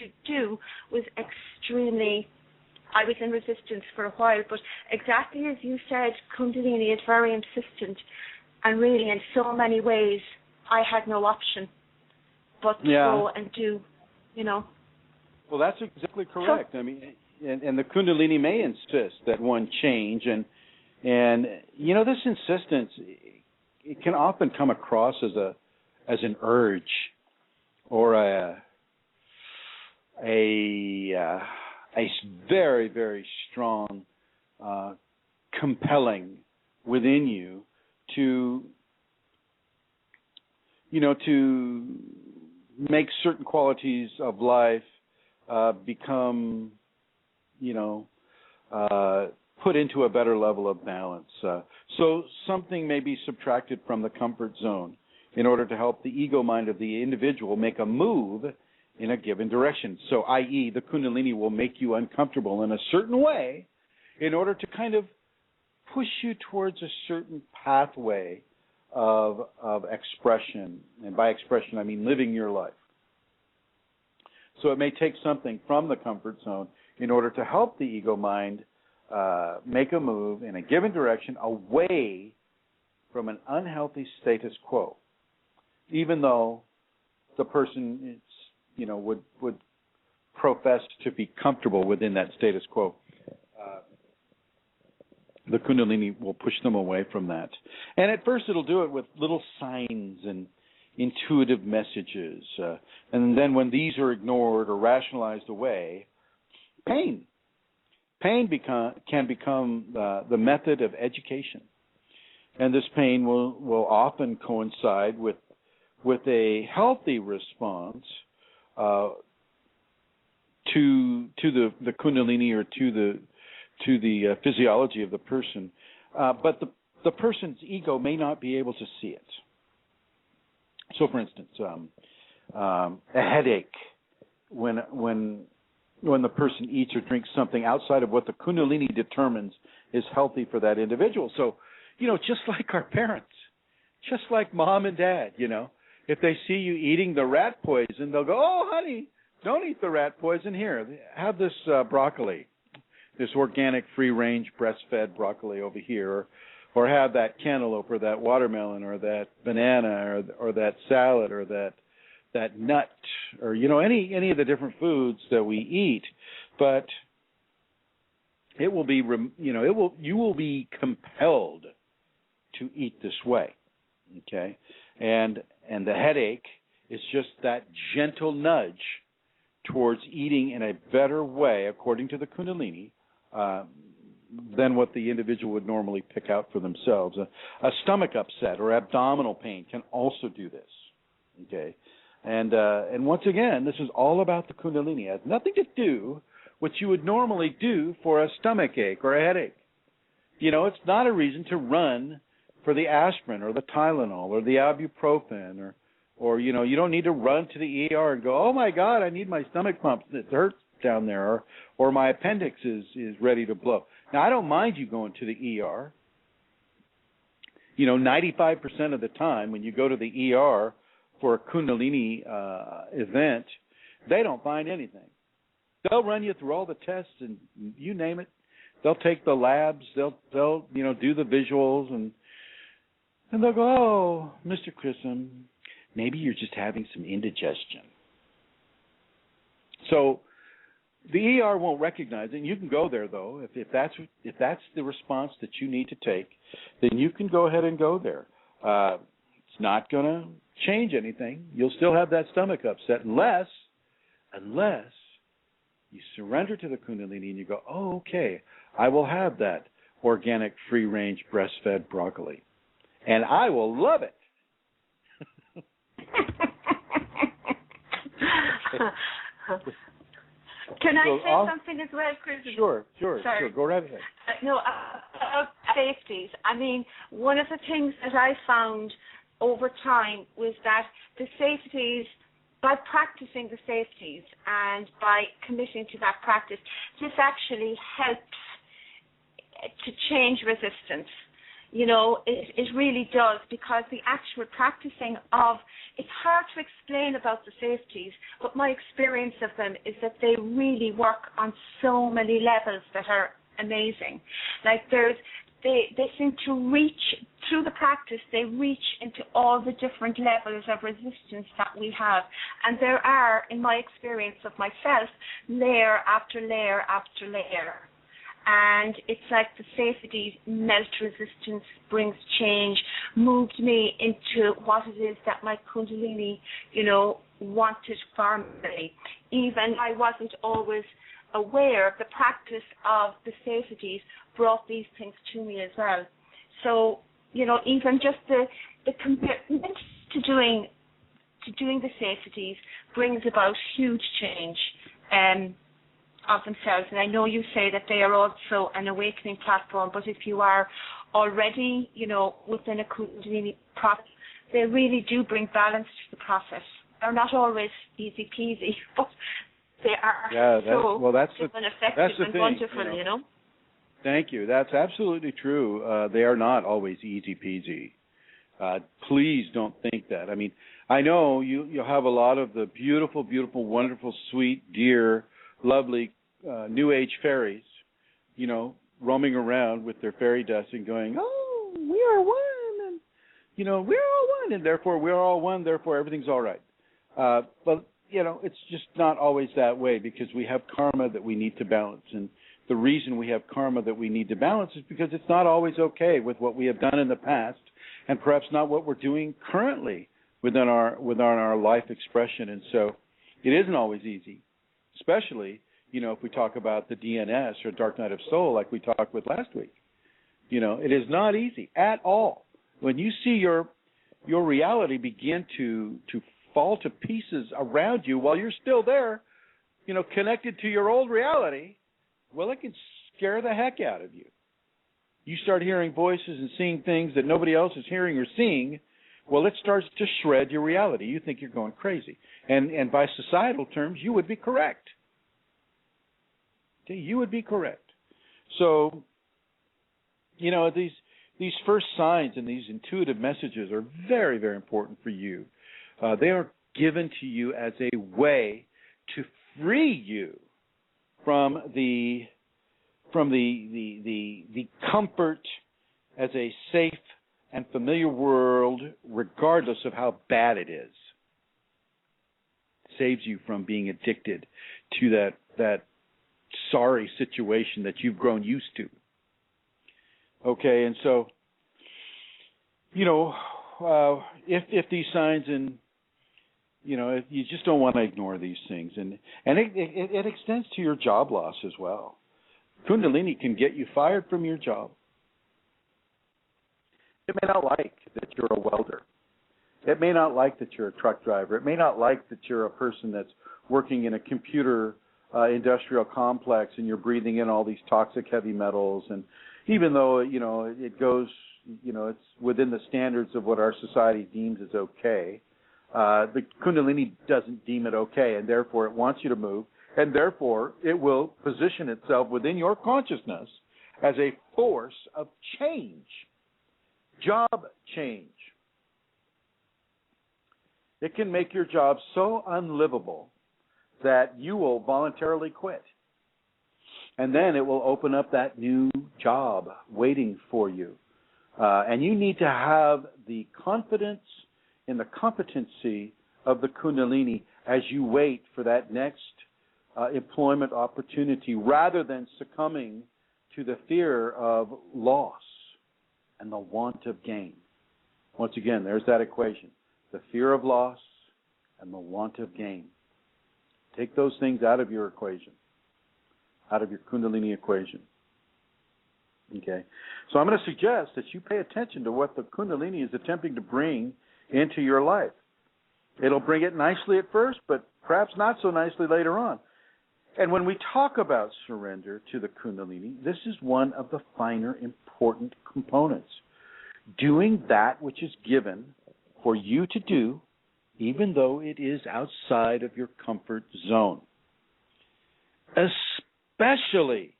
to do was I was in resistance for a while, but exactly as you said, Kundalini is very insistent, and really in so many ways I had no option but to go and do, Well, that's exactly correct. So, and the Kundalini may insist that one change, and this insistence, it can often come across as an urge or a very, very strong compelling within you to make certain qualities of life become, put into a better level of balance. So something may be subtracted from the comfort zone in order to help the ego mind of the individual make a move in a given direction. So, i.e., the Kundalini will make you uncomfortable in a certain way in order to kind of push you towards a certain pathway of expression. And by expression, I mean living your life. So it may take something from the comfort zone in order to help the ego mind make a move in a given direction away from an unhealthy status quo, even though the person would profess to be comfortable within that status quo. The Kundalini will push them away from that. And at first it'll do it with little signs and intuitive messages. And then when these are ignored or rationalized away, pain can become the method of education. And this pain will often coincide with a healthy response to the Kundalini or to the physiology of the person, but the person's ego may not be able to see it. So, for instance, a headache when the person eats or drinks something outside of what the Kundalini determines is healthy for that individual. So, just like our parents, just like mom and dad, if they see you eating the rat poison, they'll go, "Oh, honey, don't eat the rat poison. Here, have this broccoli. This organic, free-range, breastfed broccoli over here, or have that cantaloupe or that watermelon or that banana or that salad or that nut or any of the different foods that we eat." But it will be you will be compelled to eat this way, okay? And the headache is just that gentle nudge towards eating in a better way, according to the Kundalini, than what the individual would normally pick out for themselves. A stomach upset or abdominal pain can also do this, okay? And once again, this is all about the Kundalini. It has nothing to do with what you would normally do for a stomach ache or a headache. It's not a reason to run for the aspirin or the Tylenol or the ibuprofen or you don't need to run to the ER and go, "Oh my God, I need my stomach pumped. It hurts down there," or "My appendix is ready to blow." Now, I don't mind you going to the ER. 95% of the time when you go to the ER for a Kundalini event, they don't find anything. They'll run you through all the tests and you name it. They'll take the labs. They'll do the visuals and they'll go, "Oh, Mr. Chrism, maybe you're just having some indigestion." So the ER won't recognize it. And you can go there though if that's the response that you need to take. Then you can go ahead and go there. It's not going to change anything. You'll still have that stomach upset unless you surrender to the Kundalini and you go, "Oh, okay, I will have that organic, free-range, breastfed broccoli, and I will love it." Can I say something as well, Chris? Sure. Go right ahead. About safeties. I mean, one of the things that I found over time was that the safeties, by practicing the safeties and by committing to that practice, this actually helps to change resistance. It really does, because the actual practicing of, it's hard to explain about the safeties, but my experience of them is that they really work on so many levels that are amazing. Like they seem to reach, through the practice, they reach into all the different levels of resistance that we have. And there are, in my experience of myself, layer after layer after layer. And it's like the safeties melt resistance, brings change, moved me into what it is that my Kundalini, wanted for me. Even I wasn't always aware of the practice of the safeties brought these things to me as well. So, even just the commitment to doing the safeties brings about huge change of themselves. And I know you say that they are also an awakening platform, but if you are already, within a Kundalini process, they really do bring balance to the process. They're not always easy peasy, but they are effective and wonderful, Thank you. That's absolutely true. They are not always easy peasy. Please don't think that. I mean, I know you'll have a lot of the beautiful, beautiful, wonderful, sweet, dear, lovely New Age fairies, roaming around with their fairy dust and going, oh, we are one, and, we're all one, and therefore we're all one, therefore everything's all right. But, it's just not always that way, because we have karma that we need to balance. And the reason we have karma that we need to balance is because it's not always okay with what we have done in the past, and perhaps not what we're doing currently within our life expression. And so it isn't always easy, especially, if we talk about the DNS or Dark Night of Soul like we talked with last week. It is not easy at all. When you see your reality begin to fall to pieces around you while you're still there, connected to your old reality, well, it can scare the heck out of you. You start hearing voices and seeing things that nobody else is hearing or seeing, well, it starts to shred your reality. You think you're going crazy. And by societal terms, you would be correct. Okay, you would be correct. So, these first signs and these intuitive messages are very, very important for you. They are given to you as a way to free you from the comfort as a safe and familiar world, regardless of how bad it is. It saves you from being addicted to that sorry situation that you've grown used to. Okay, and so, if these signs and, if you just don't want to ignore these things, and it extends to your job loss as well. Kundalini can get you fired from your job. It may not like that you're a welder. It may not like that you're a truck driver. It may not like that you're a person that's working in a computer industrial complex and you're breathing in all these toxic heavy metals. And even though, it goes, it's within the standards of what our society deems as okay, the Kundalini doesn't deem it okay, and therefore it wants you to move, and therefore it will position itself within your consciousness as a force of change, job change. It can make your job so unlivable that you will voluntarily quit. And then it will open up that new job waiting for you. And you need to have the confidence in the competency of the Kundalini as you wait for that next employment opportunity, rather than succumbing to the fear of loss and the want of gain. Once again, there's that equation. The fear of loss and the want of gain. Take those things out of your equation, out of your Kundalini equation. Okay? So I'm going to suggest that you pay attention to what the Kundalini is attempting to bring into your life. It'll bring it nicely at first, but perhaps not so nicely later on. And when we talk about surrender to the Kundalini, this is one of the finer, important components. Doing that which is given for you to do, even though it is outside of your comfort zone. Especially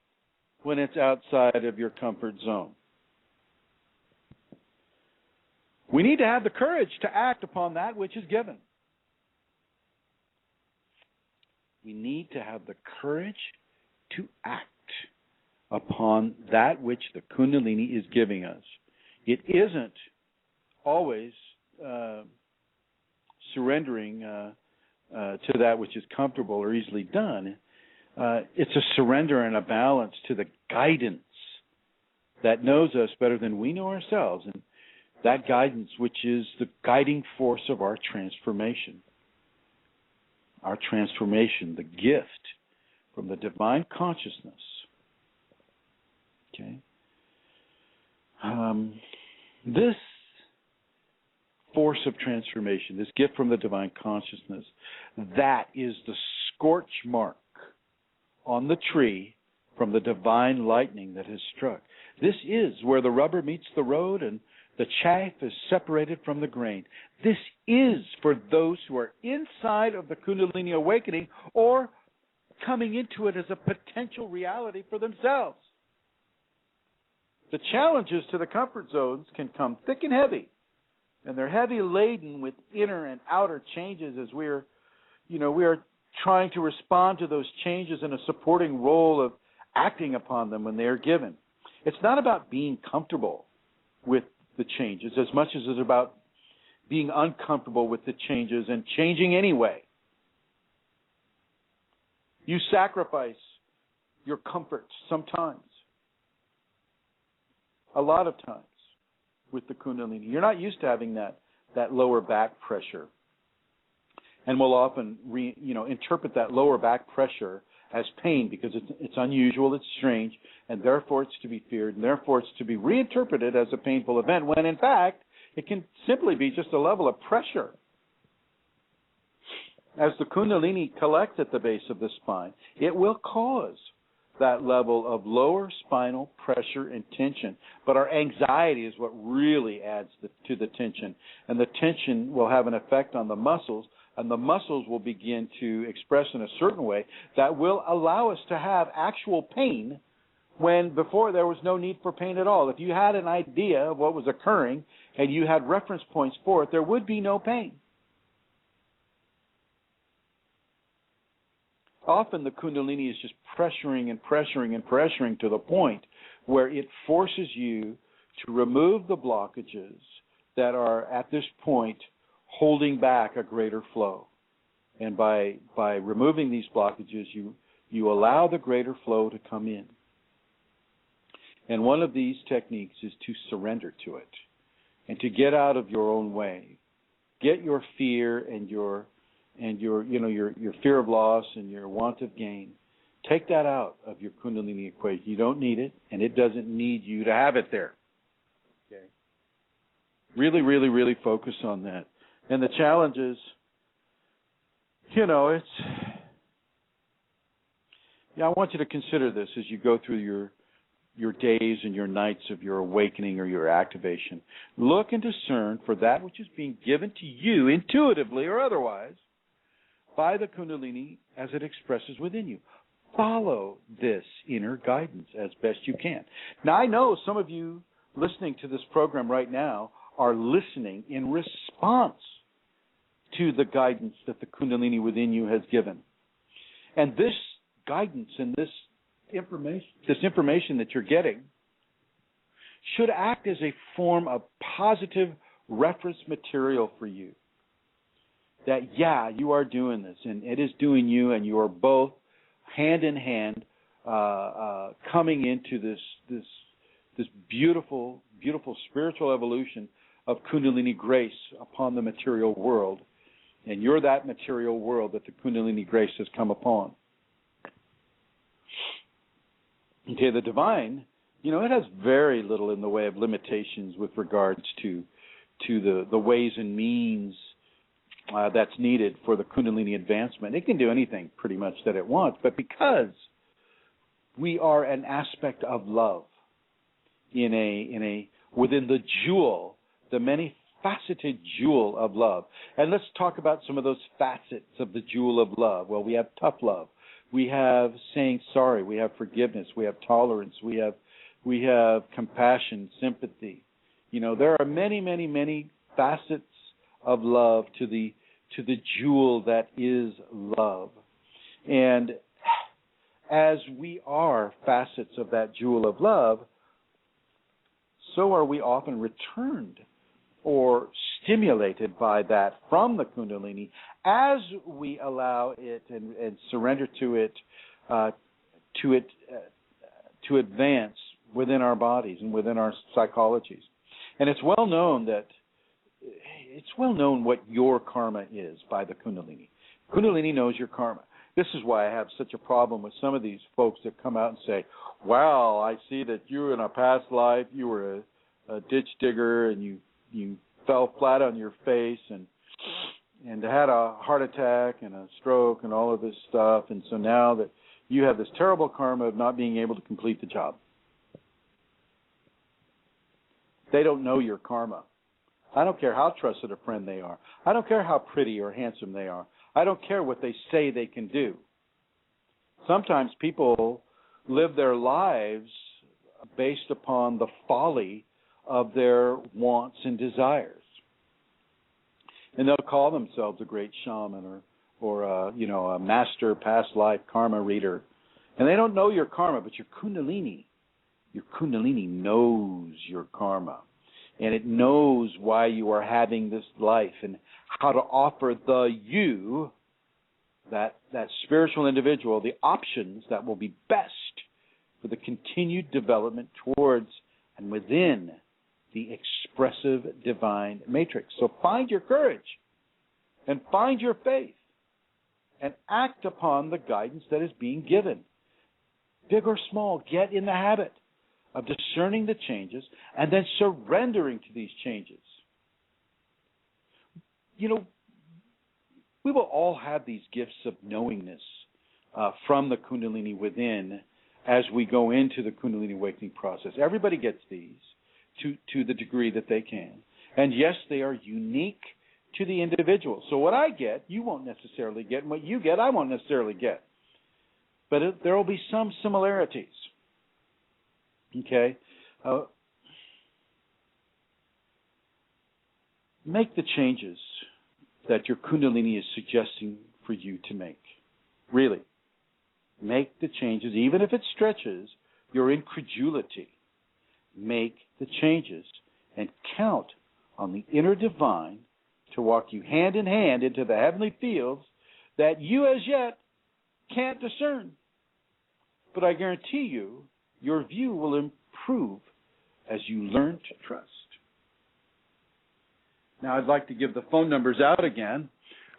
when it's outside of your comfort zone. We need to have the courage to act upon that which is given. We need to have the courage to act upon that which the Kundalini is giving us. It isn't always surrendering to that which is comfortable or easily done. It's a surrender and a balance to the guidance that knows us better than we know ourselves, and that guidance which is the guiding force of our transformation. Our transformation, the gift from the divine consciousness. Okay? This force of transformation, this gift from the divine consciousness, that is the scorch mark on the tree from the divine lightning that has struck. This is where the rubber meets the road and the chaff is separated from the grain. This is for those who are inside of the Kundalini awakening or coming into it as a potential reality for themselves. The challenges to the comfort zones can come thick and heavy, and they're heavy laden with inner and outer changes as we are trying to respond to those changes in a supporting role of acting upon them when they are given. It's not about being comfortable with the changes as much as it's about being uncomfortable with the changes and changing anyway. You sacrifice your comfort sometimes, a lot of times with the Kundalini. You're not used to having that lower back pressure. And we'll often interpret that lower back pressure as pain because it's unusual, it's strange, and therefore it's to be feared, and therefore it's to be reinterpreted as a painful event, when in fact it can simply be just a level of pressure. As the Kundalini collects at the base of the spine, it will cause that level of lower spinal pressure and tension. But our anxiety is what really adds to the tension. And the tension will have an effect on the muscles, and the muscles will begin to express in a certain way that will allow us to have actual pain when before there was no need for pain at all. If you had an idea of what was occurring and you had reference points for it, there would be no pain. Often the Kundalini is just pressuring and pressuring and pressuring to the point where it forces you to remove the blockages that are at this point holding back a greater flow. And by removing these blockages, you allow the greater flow to come in. And one of these techniques is to surrender to it and to get out of your own way. Get your fear and your fear of loss and your want of gain. Take that out of your Kundalini equation. You don't need it, and it doesn't need you to have it there. Okay. Really, really, really focus on that. And the challenge is, I want you to consider this as you go through your days and your nights of your awakening or your activation. Look and discern for that which is being given to you intuitively or otherwise by the Kundalini as it expresses within you. Follow this inner guidance as best you can. Now, I know some of you listening to this program right now are listening in response to the guidance that the Kundalini within you has given. And this guidance and this information that you're getting should act as a form of positive reference material for you. That, you are doing this, and it is doing you, and you are both hand in hand coming into this beautiful, beautiful spiritual evolution of Kundalini grace upon the material world. And you're that material world that the Kundalini grace has come upon. Okay, the divine, it has very little in the way of limitations with regards to the ways and means that's needed for the Kundalini advancement. It can do anything pretty much that it wants, but because we are an aspect of love within the jewel, the many faceted jewel of love. And let's talk about some of those facets of the jewel of love. Well, we have tough love. We have saying sorry. We have forgiveness. We have tolerance. We have compassion, sympathy. There are many, many, many facets of love to the jewel that is love. And as we are facets of that jewel of love, so are we often returned or stimulated by that from the Kundalini as we allow it and surrender to it to advance within our bodies and within our psychologies. And it's well known what your karma is by the Kundalini. Kundalini knows your karma. This is why I have such a problem with some of these folks that come out and say, well, I see that you in a past life, you were a ditch digger and you fell flat on your face and had a heart attack and a stroke and all of this stuff, and so now that you have this terrible karma of not being able to complete the job. They don't know your karma. I don't care how trusted a friend they are. I don't care how pretty or handsome they are. I don't care what they say they can do. Sometimes people live their lives based upon the folly of their wants and desires. And they'll call themselves a great shaman or a master past life karma reader. And they don't know your karma, but your Kundalini Your Kundalini knows your karma, and it knows why you are having this life and how to offer the you, that spiritual individual, the options that will be best for the continued development towards and within the expressive divine matrix. So find your courage and find your faith and act upon the guidance that is being given. Big or small, get in the habit of discerning the changes and then surrendering to these changes. You know, we will all have these gifts of knowingness from the Kundalini within as we go into the Kundalini awakening process. Everybody gets these to the degree that they can. And yes, they are unique to the individual. So what I get, you won't necessarily get, and what you get, I won't necessarily get. But there will be some similarities. Okay? Make the changes that your Kundalini is suggesting for you to make. Really. Make the changes, even if it stretches your incredulity. Make the changes and count on the inner divine to walk you hand in hand into the heavenly fields that you as yet can't discern. But I guarantee you, your view will improve as you learn to trust. Now, I'd like to give the phone numbers out again,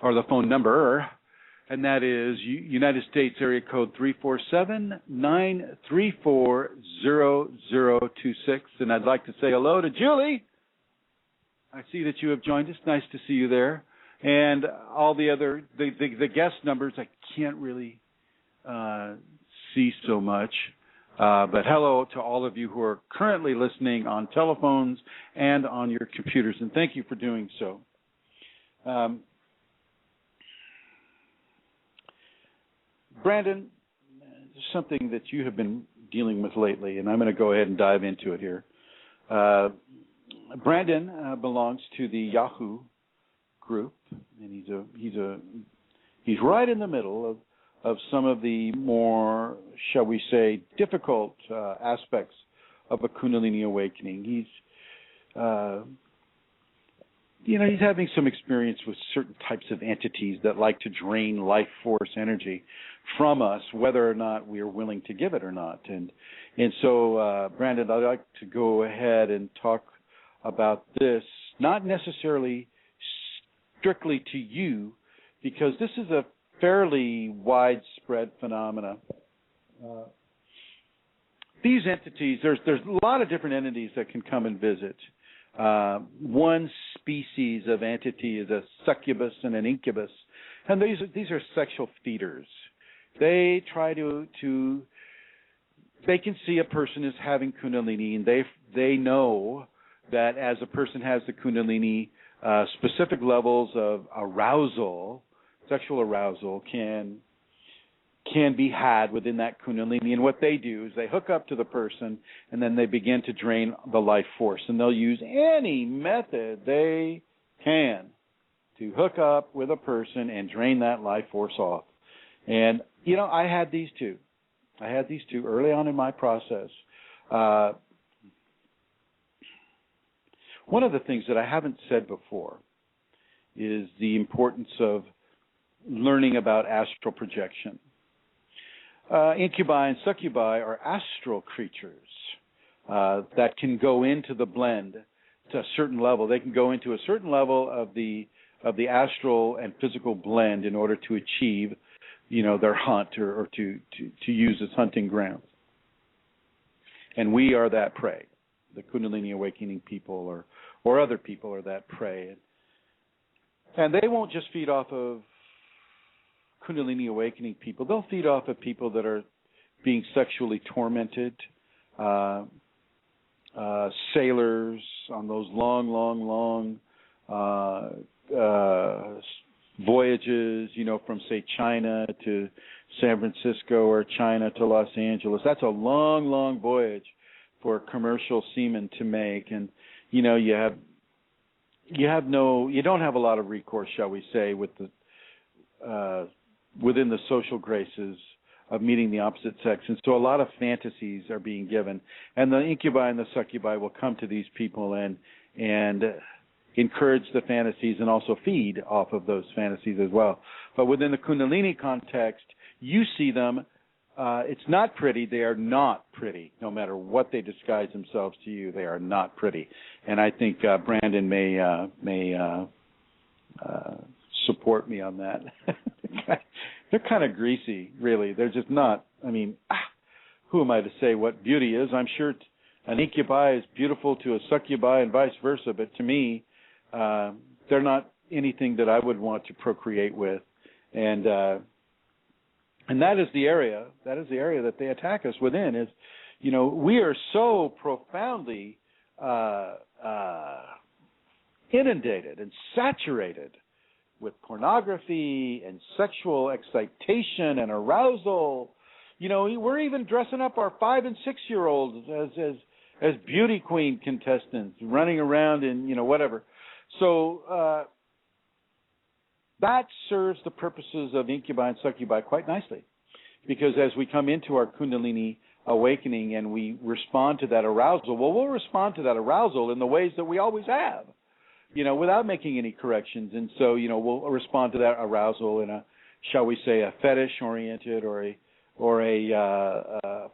or the phone number, and that is United States area code 347-934-0026. And I'd like to say hello to Julie. I see that you have joined us. Nice to see you there. And all the other, the guest numbers, I can't really see so much. But hello to all of you who are currently listening on telephones and on your computers, and thank you for doing so. Brandon, something that you have been dealing with lately, and I'm going to go ahead and dive into it here. Brandon belongs to the Yahoo group, and he's right in the middle of some of the more, shall we say, difficult aspects of a Kundalini awakening. He's having some experience with certain types of entities that like to drain life force energy from us, whether or not we are willing to give it or not. And so, Brandon, I'd like to go ahead and talk about this, not necessarily strictly to you, because this is a fairly widespread phenomena. These entities, there's a lot of different entities that can come and visit. One species of entity is a succubus and an incubus, and these are sexual feeders. They try to they can see a person as having Kundalini, and they know that as a person has the Kundalini, specific levels of arousal, sexual arousal can be had within that Kundalini. And what they do is they hook up to the person, and then they begin to drain the life force. And they'll use any method they can to hook up with a person and drain that life force off. And, I had these two. Early on in my process. One of the things that I haven't said before is the importance of learning about astral projection. Incubi and succubi are astral creatures that can go into the blend to a certain level. They can go into a certain level of the astral and physical blend in order to achieve, their hunt or to use as hunting grounds. And we are that prey. The Kundalini awakening people or other people are that prey. And they won't just feed off of Kundalini awakening people. They'll feed off of people that are being sexually tormented, sailors on those long voyages, from, say, China to San Francisco or China to Los Angeles. That's a long voyage for commercial seamen to make. And, you don't have a lot of recourse, shall we say, with the within the social graces of meeting the opposite sex. And so a lot of fantasies are being given. And the incubi and the succubi will come to these people and encourage the fantasies and also feed off of those fantasies as well. But within the Kundalini context, you see them. It's not pretty. They are not pretty. No matter what they disguise themselves to you, they are not pretty. And I think Brandon may support me on that. They're kind of greasy, really. They're just not. I mean, who am I to say what beauty is? I'm sure an incubi is beautiful to a succubi and vice versa. But to me, they're not anything that I would want to procreate with. And that is the area. That is the area that they attack us within. Is, you know, we are so profoundly inundated and saturated with pornography and sexual excitation and arousal. You know, we're even dressing up our 5- and 6-year-olds as beauty queen contestants, running around in, you know, whatever. So that serves the purposes of incubi and succubi quite nicely, because as we come into our Kundalini awakening and we respond to that arousal, well, we'll respond to that arousal in the ways that we always have, you know, without making any corrections. And so, you know, we'll respond to that arousal in a, shall we say, a fetish-oriented or a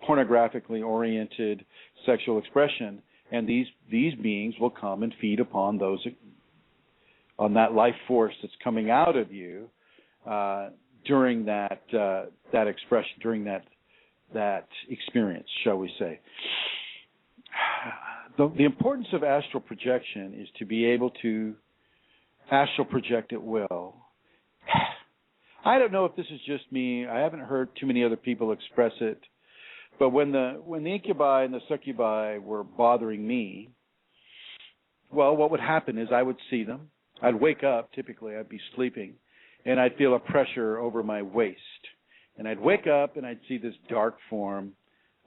pornographically oriented sexual expression. And these beings will come and feed upon those, on that life force that's coming out of you during that expression, during that experience, shall we say. The importance of astral projection is to be able to astral project at will. I don't know if this is just me. I haven't heard too many other people express it. But when the incubi and the succubi were bothering me, well, what would happen is I would see them. I'd wake up, typically I'd be sleeping, and I'd feel a pressure over my waist. And I'd wake up and I'd see this dark form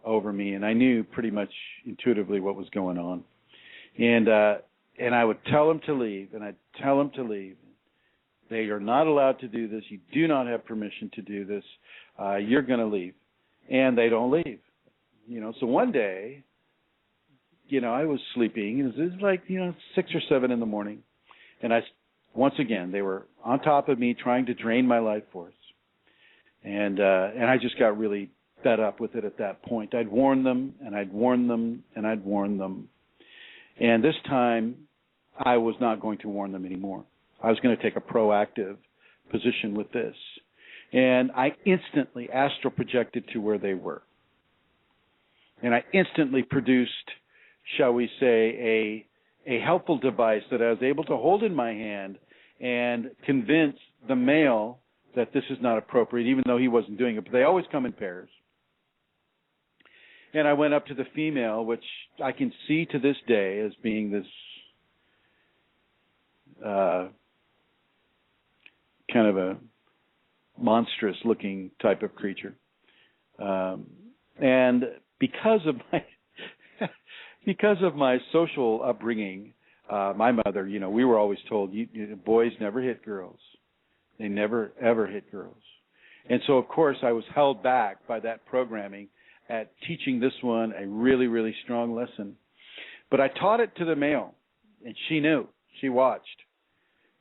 over me, and I knew pretty much intuitively what was going on. And I would tell them to leave, and I'd tell them to leave. They are not allowed to do this. You do not have permission to do this. You're going to leave. And they don't leave. You know, so one day, you know, I was sleeping. It was like, you know, 6 or 7 in the morning. And once again, they were on top of me trying to drain my life force. And I just got really fed up with it at that point. I'd warn them, and I'd warn them, and I'd warn them. And this time, I was not going to warn them anymore. I was going to take a proactive position with this. And I instantly astral projected to where they were. And I instantly produced, shall we say, a helpful device that I was able to hold in my hand and convince the male that this is not appropriate, even though he wasn't doing it. But they always come in pairs. And I went up to the female, which I can see to this day as being this kind of a monstrous-looking type of creature. And because of my social upbringing, my mother, you know, we were always told, boys never hit girls. They never, ever hit girls. And so, of course, I was held back by that programming at teaching this one a really, really strong lesson. But I taught it to the male, and she knew. She watched.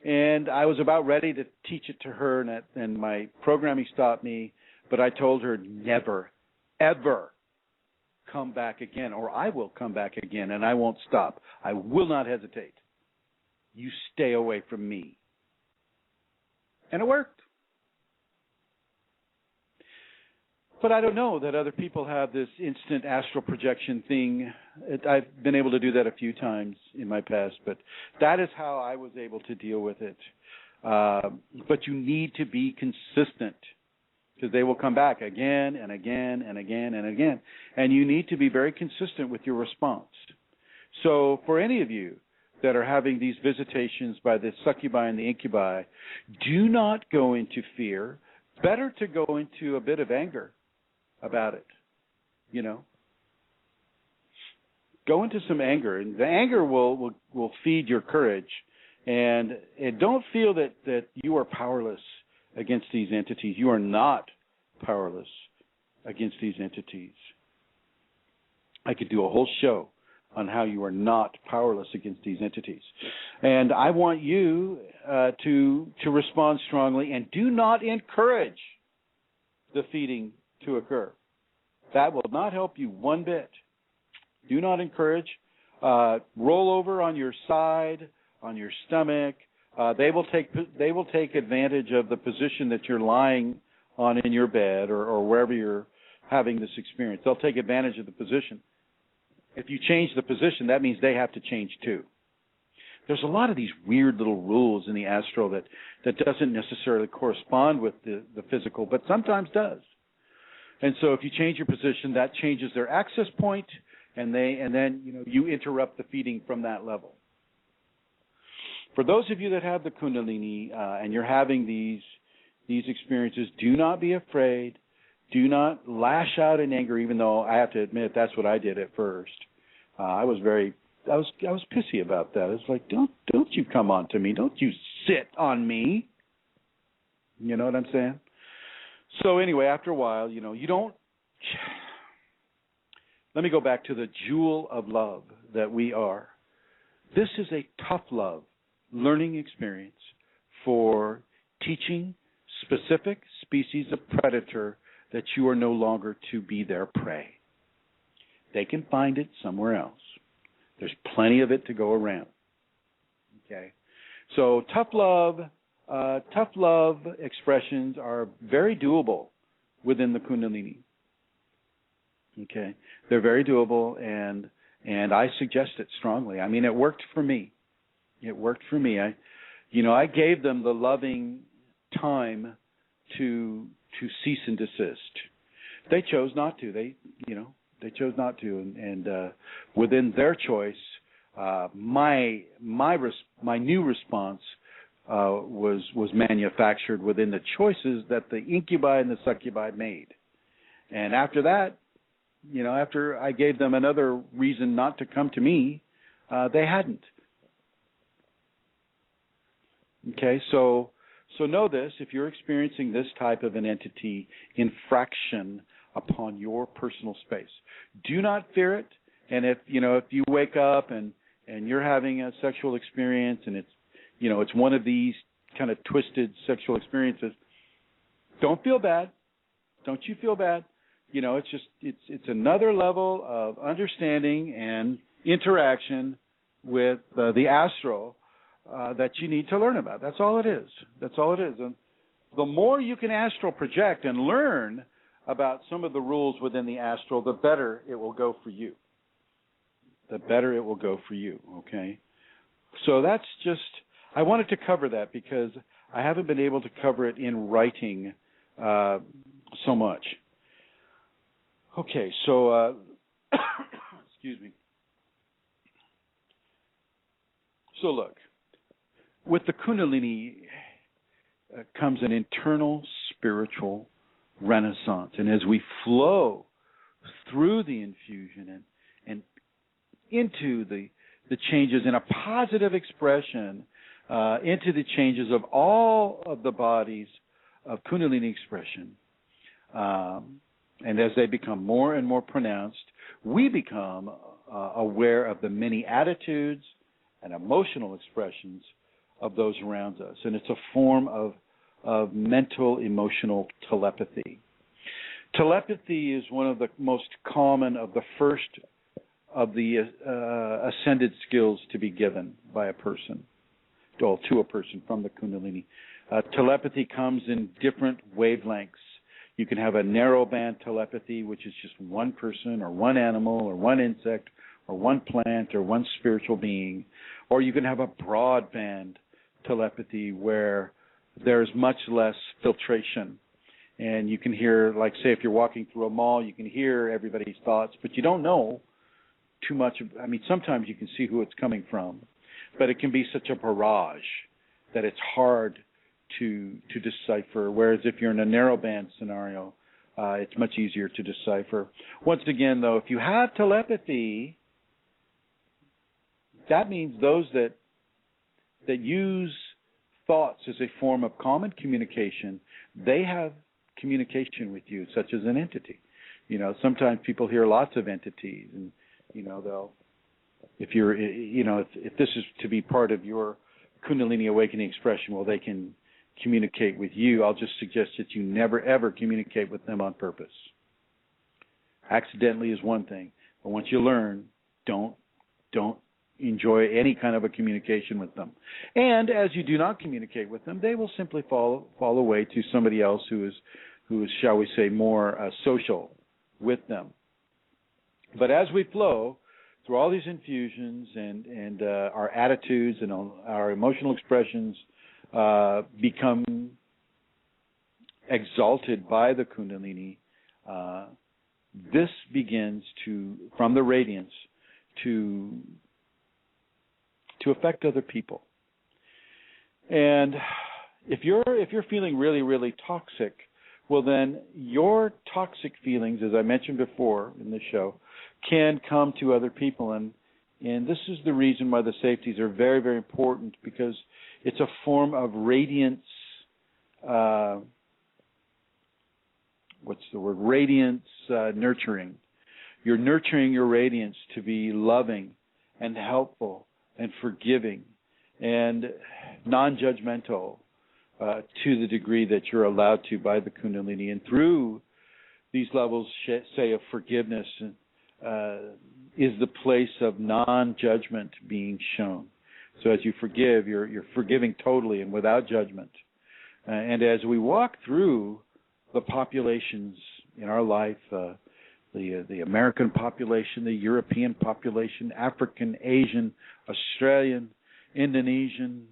And I was about ready to teach it to her, and my programming stopped me. But I told her, never, ever come back again, or I will come back again, and I won't stop. I will not hesitate. You stay away from me. And it worked. But I don't know that other people have this instant astral projection thing. I've been able to do that a few times in my past, but that is how I was able to deal with it. But you need to be consistent, because they will come back again and again and again and again. And you need to be very consistent with your response. So for any of you that are having these visitations by the succubi and the incubi, do not go into fear. Better to go into a bit of anger about it, you know. Go into some anger, and the anger will feed your courage. And don't feel that you are powerless against these entities. You are not powerless against these entities. I could do a whole show on how you are not powerless against these entities. And I want you to respond strongly, and do not encourage the feeding to occur. That will not help you one bit. Do not encourage. Roll over on your side, on your stomach. They will take advantage of the position that you're lying on in your bed or wherever you're having this experience. They'll take advantage of the position. If you change the position, that means they have to change too. There's a lot of these weird little rules in the astral that doesn't necessarily correspond with the physical, but sometimes does. And so if you change your position, that changes their access point, and then you interrupt the feeding from that level. For those of you that have the Kundalini and you're having these experiences, do not be afraid. Do not lash out in anger, even though I have to admit that's what I did at first. I was pissy about that. It's like, don't you come on to me. Don't you sit on me. You know what I'm saying? So anyway, after a while, you don't. Let me go back to the jewel of love that we are. This is a tough love learning experience for teaching specific species of predator that you are no longer to be their prey. They can find it somewhere else. There's plenty of it to go around. Okay? So tough love expressions are very doable within the Kundalini. Okay? They're very doable, and I suggest it strongly. I mean, it worked for me. It worked for me. I gave them the loving time to cease and desist. They chose not to. They chose not to, and within their choice, my new response was manufactured within the choices that the incubi and the succubi made. And after that, after I gave them another reason not to come to me, they hadn't. Okay, so know this: if you're experiencing this type of an entity infraction upon your personal space, do not fear it. And if you wake up and you're having a sexual experience and it's one of these kind of twisted sexual experiences, don't feel bad. Don't you feel bad? It's another level of understanding and interaction with the astral that you need to learn about. That's all it is. That's all it is. And the more you can astral project and learn about some of the rules within the astral, the better it will go for you. The better it will go for you, okay? So that's just, I wanted to cover that because I haven't been able to cover it in writing so much. Okay, so, excuse me. So look, with the Kundalini comes an internal spiritual renaissance. And as we flow through the infusion and into the changes in a positive expression, into the changes of all of the bodies of Kundalini expression, and as they become more and more pronounced, we become aware of the many attitudes and emotional expressions of those around us. And it's a form of mental, emotional telepathy. Telepathy is one of the most common of the first of the ascended skills to be given by a person, or to a person from the Kundalini. Telepathy comes in different wavelengths. You can have a narrow band telepathy, which is just one person or one animal or one insect or one plant or one spiritual being. Or you can have a broad band telepathy where there's much less filtration. And you can hear, like, say, if you're walking through a mall, you can hear everybody's thoughts, but you don't know too much. Sometimes you can see who it's coming from, but it can be such a barrage that it's hard to decipher. Whereas if you're in a narrow band scenario, it's much easier to decipher. Once again, though, if you have telepathy, that means those that use thoughts as a form of common communication, they have communication with you, such as an entity. Sometimes people hear lots of entities, and they'll, if this is to be part of your Kundalini awakening expression, well, they can communicate with you. I'll just suggest that you never ever communicate with them on purpose. Accidentally is one thing, but once you learn, don't enjoy any kind of a communication with them. And as you do not communicate with them, they will simply fall away to somebody else who is, shall we say, more social with them. But as we flow through all these infusions and our attitudes and our emotional expressions become exalted by the Kundalini, this begins from the radiance to affect other people. And if you're feeling really, really toxic, well then your toxic feelings, as I mentioned before in the show, can come to other people, and this is the reason why the safeties are very, very important, because it's a form of radiance. Radiance nurturing. You're nurturing your radiance to be loving and helpful and forgiving and non-judgmental to the degree that you're allowed to by the Kundalini. And through these levels, say, of forgiveness, is the place of non-judgment being shown. So as you forgive, you're forgiving totally and without judgment. And as we walk through the populations in our life, the American population, the European population, African, Asian, Australian, Indonesian,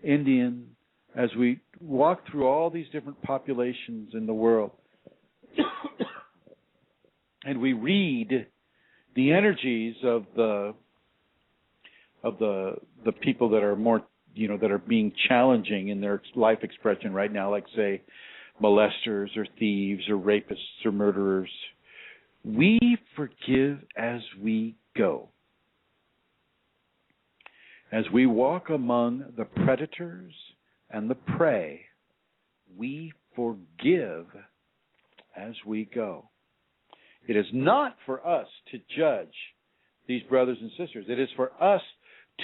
Indian, as we walk through all these different populations in the world, and we read the energies of the people that are more, that are being challenging in their life expression right now, like say molesters or thieves or rapists or murderers, we forgive as we go. As we walk among the predators and the prey, we forgive as we go. It is not for us to judge these brothers and sisters. It is for us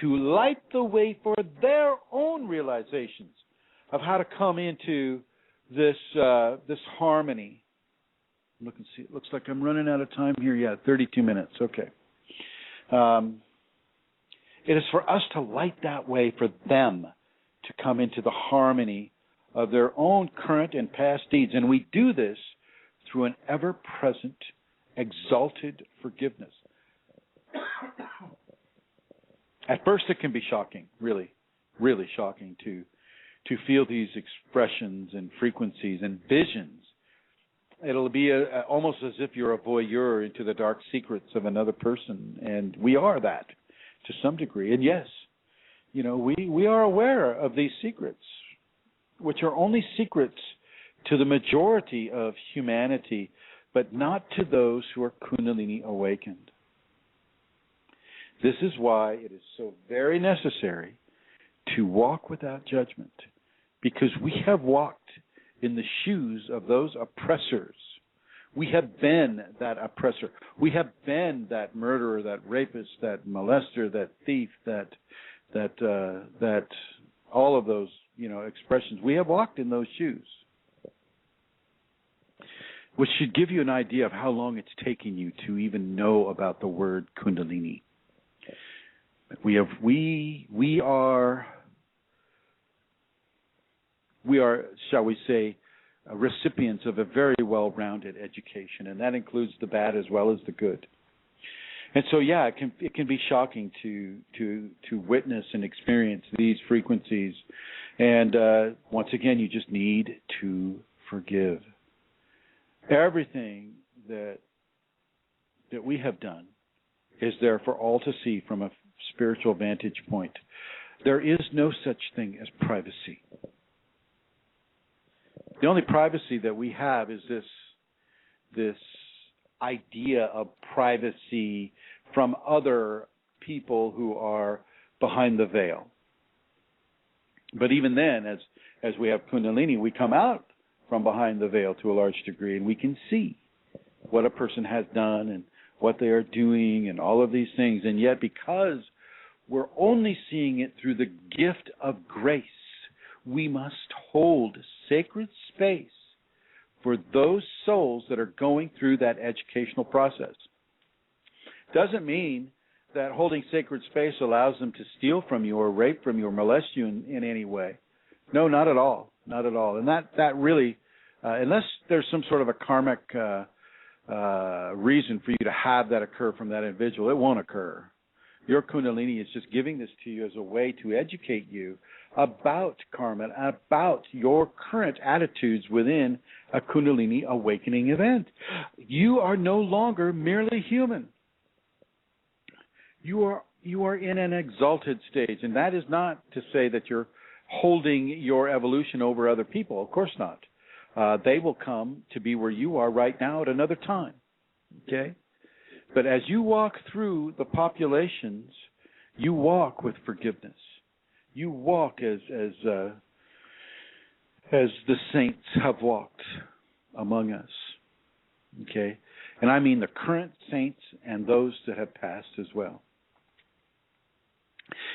to light the way for their own realizations of how to come into this harmony. Look and see. It looks like I'm running out of time here. Yeah, 32 minutes. Okay. It is for us to light that way for them to come into the harmony of their own current and past deeds. And we do this through an ever-present, exalted forgiveness. At first it can be shocking, really, really shocking to feel these expressions and frequencies and visions. It'll be almost as if you're a voyeur into the dark secrets of another person, and we are that to some degree. And yes, we are aware of these secrets, which are only secrets to the majority of humanity, but not to those who are Kundalini awakened. This is why it is so very necessary to walk without judgment, because we have walked in the shoes of those oppressors. We have been that oppressor. We have been that murderer, that rapist, that molester, that thief, that all of those, expressions. We have walked in those shoes, which should give you an idea of how long it's taken you to even know about the word Kundalini. We are, shall we say, recipients of a very well-rounded education, and that includes the bad as well as the good. And so, yeah, it can be shocking to witness and experience these frequencies. And once again, you just need to forgive. Everything that we have done is there for all to see from a spiritual vantage point. There is no such thing as privacy. The only privacy that we have is this idea of privacy from other people who are behind the veil. But even then, as we have Kundalini, we come out from behind the veil to a large degree, and we can see what a person has done and what they are doing and all of these things. And yet, because we're only seeing it through the gift of grace, we must hold sacred space for those souls that are going through that educational process. Doesn't mean that holding sacred space allows them to steal from you or rape from you or molest you in any way. No, not at all. Not at all. And that really, unless there's some sort of a karmic reason for you to have that occur from that individual, it won't occur. Your Kundalini is just giving this to you as a way to educate you about karma, about your current attitudes within a Kundalini awakening event. You are no longer merely human. You are in an exalted stage, and that is not to say that you're holding your evolution over other people. Of course not. They will come to be where you are right now at another time. Okay? But as you walk through the populations, you walk with forgiveness. You walk as the saints have walked among us. Okay? And I mean the current saints and those that have passed as well.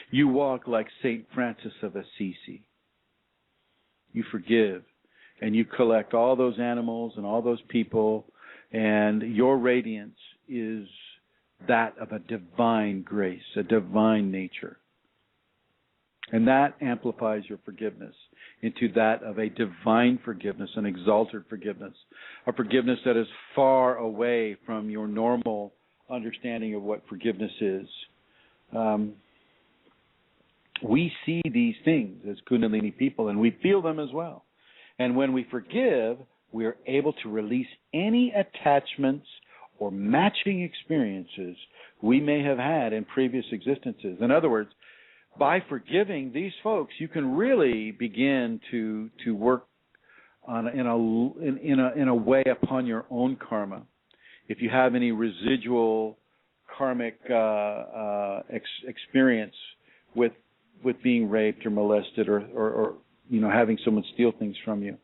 You walk like St. Francis of Assisi. You forgive, and you collect all those animals and all those people, and your radiance is that of a divine grace, a divine nature. And that amplifies your forgiveness into that of a divine forgiveness, an exalted forgiveness, a forgiveness that is far away from your normal understanding of what forgiveness is. We see these things as Kundalini people, and we feel them as well. And when we forgive, we are able to release any attachments or matching experiences we may have had in previous existences. In other words, by forgiving these folks, you can really begin to work in a way upon your own karma. If you have any residual karmic experience with being raped or molested or having someone steal things from you.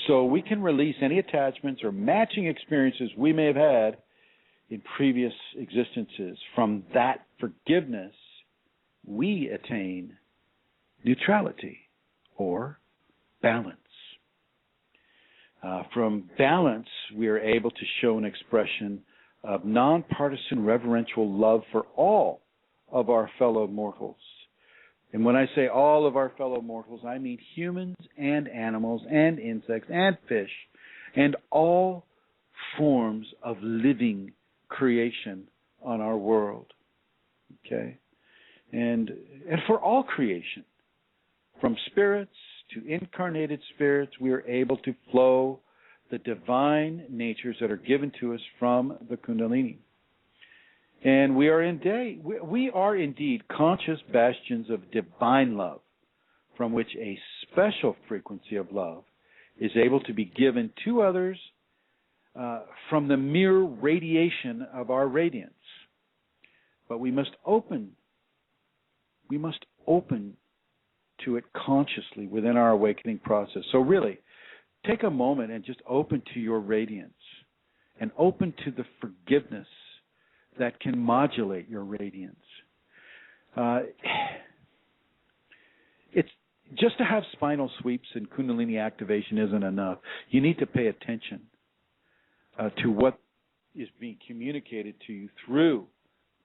So we can release any attachments or matching experiences we may have had in previous existences. From that forgiveness, we attain neutrality or balance. From balance, we are able to show an expression of nonpartisan reverential love for all of our fellow mortals. And when I say all of our fellow mortals, I mean humans and animals and insects and fish and all forms of living creation on our world. Okay? And for all creation, from spirits to incarnated spirits, we are able to flow the divine natures that are given to us from the Kundalini. And we are indeed conscious bastions of divine love, from which a special frequency of love is able to be given to others from the mere radiation of our radiance. But we must open to it consciously within our awakening process. So really, take a moment and just open to your radiance and open to the forgiveness that can modulate your radiance. It's just to have spinal sweeps and Kundalini activation isn't enough. You need to pay attention to what is being communicated to you through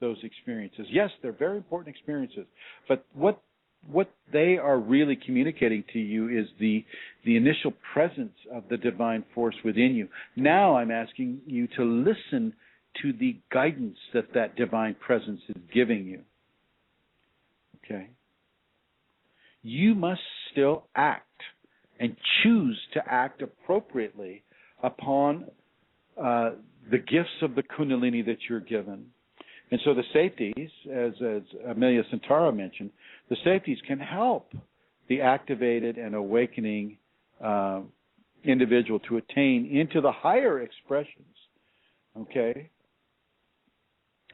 those experiences. Yes, they're very important experiences, but what they are really communicating to you is the initial presence of the divine force within you. Now I'm asking you to listen to the guidance that divine presence is giving you. Okay? You must still act and choose to act appropriately upon the gifts of the Kundalini that you're given. And so the safeties, as Amelia Santara mentioned, the safeties can help the activated and awakening individual to attain into the higher expressions. Okay?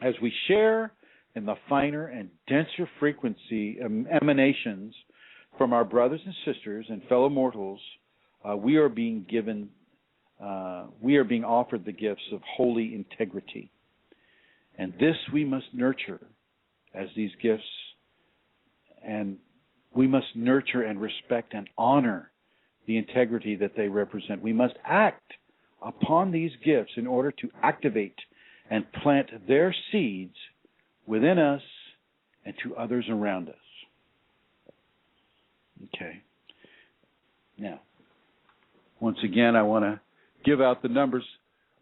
As we share in the finer and denser frequency emanations from our brothers and sisters and fellow mortals, we are being given we are being offered the gifts of holy integrity. And this we must nurture as these gifts, and we must nurture and respect and honor the integrity that they represent. We must act upon these gifts in order to activate and plant their seeds within us and to others around us. Okay. Now, once again, I want to give out the numbers.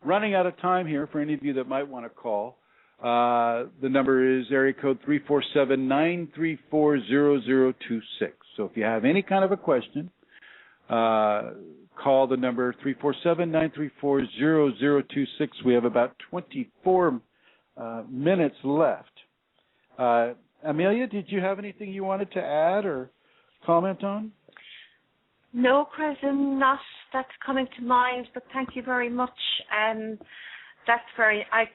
Running out of time here for any of you that might want to call. The number is area code 347-934-0026. So if you have any kind of a question, call the number 347-934-0026. We have about 24 minutes left. Amelia, did you have anything you wanted to add or comment on? No, Chrism, not that's coming to mind, but thank you very much. That's very, I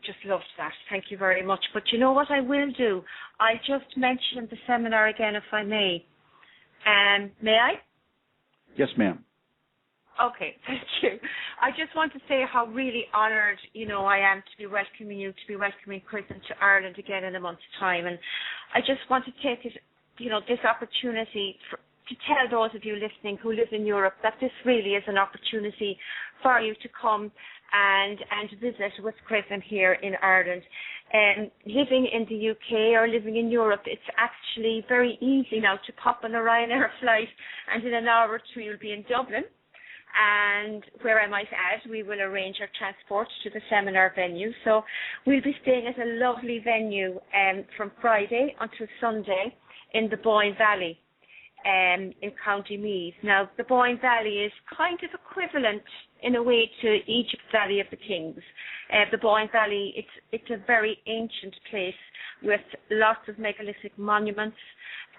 just loved that. Thank you very much. But you know what I will do? I just mentioned the seminar again, if I may. May I? Yes, ma'am. Okay, thank you. I just want to say how really honoured, I am to be welcoming you, to be welcoming Chrism to Ireland again in a month's time. And I just want to take it, this opportunity to tell those of you listening who live in Europe that this really is an opportunity for you to come and visit with Chrism here in Ireland. Living in the UK or living in Europe, it's actually very easy now to pop on a Ryanair flight, and in an hour or two you'll be in Dublin. And where I might add, we will arrange our transport to the seminar venue. So we'll be staying at a lovely venue from Friday until Sunday in the Boyne Valley in County Meath. Now, the Boyne Valley is kind of equivalent in a way to Egypt's Valley of the Kings. The Boyne Valley, it's a very ancient place with lots of megalithic monuments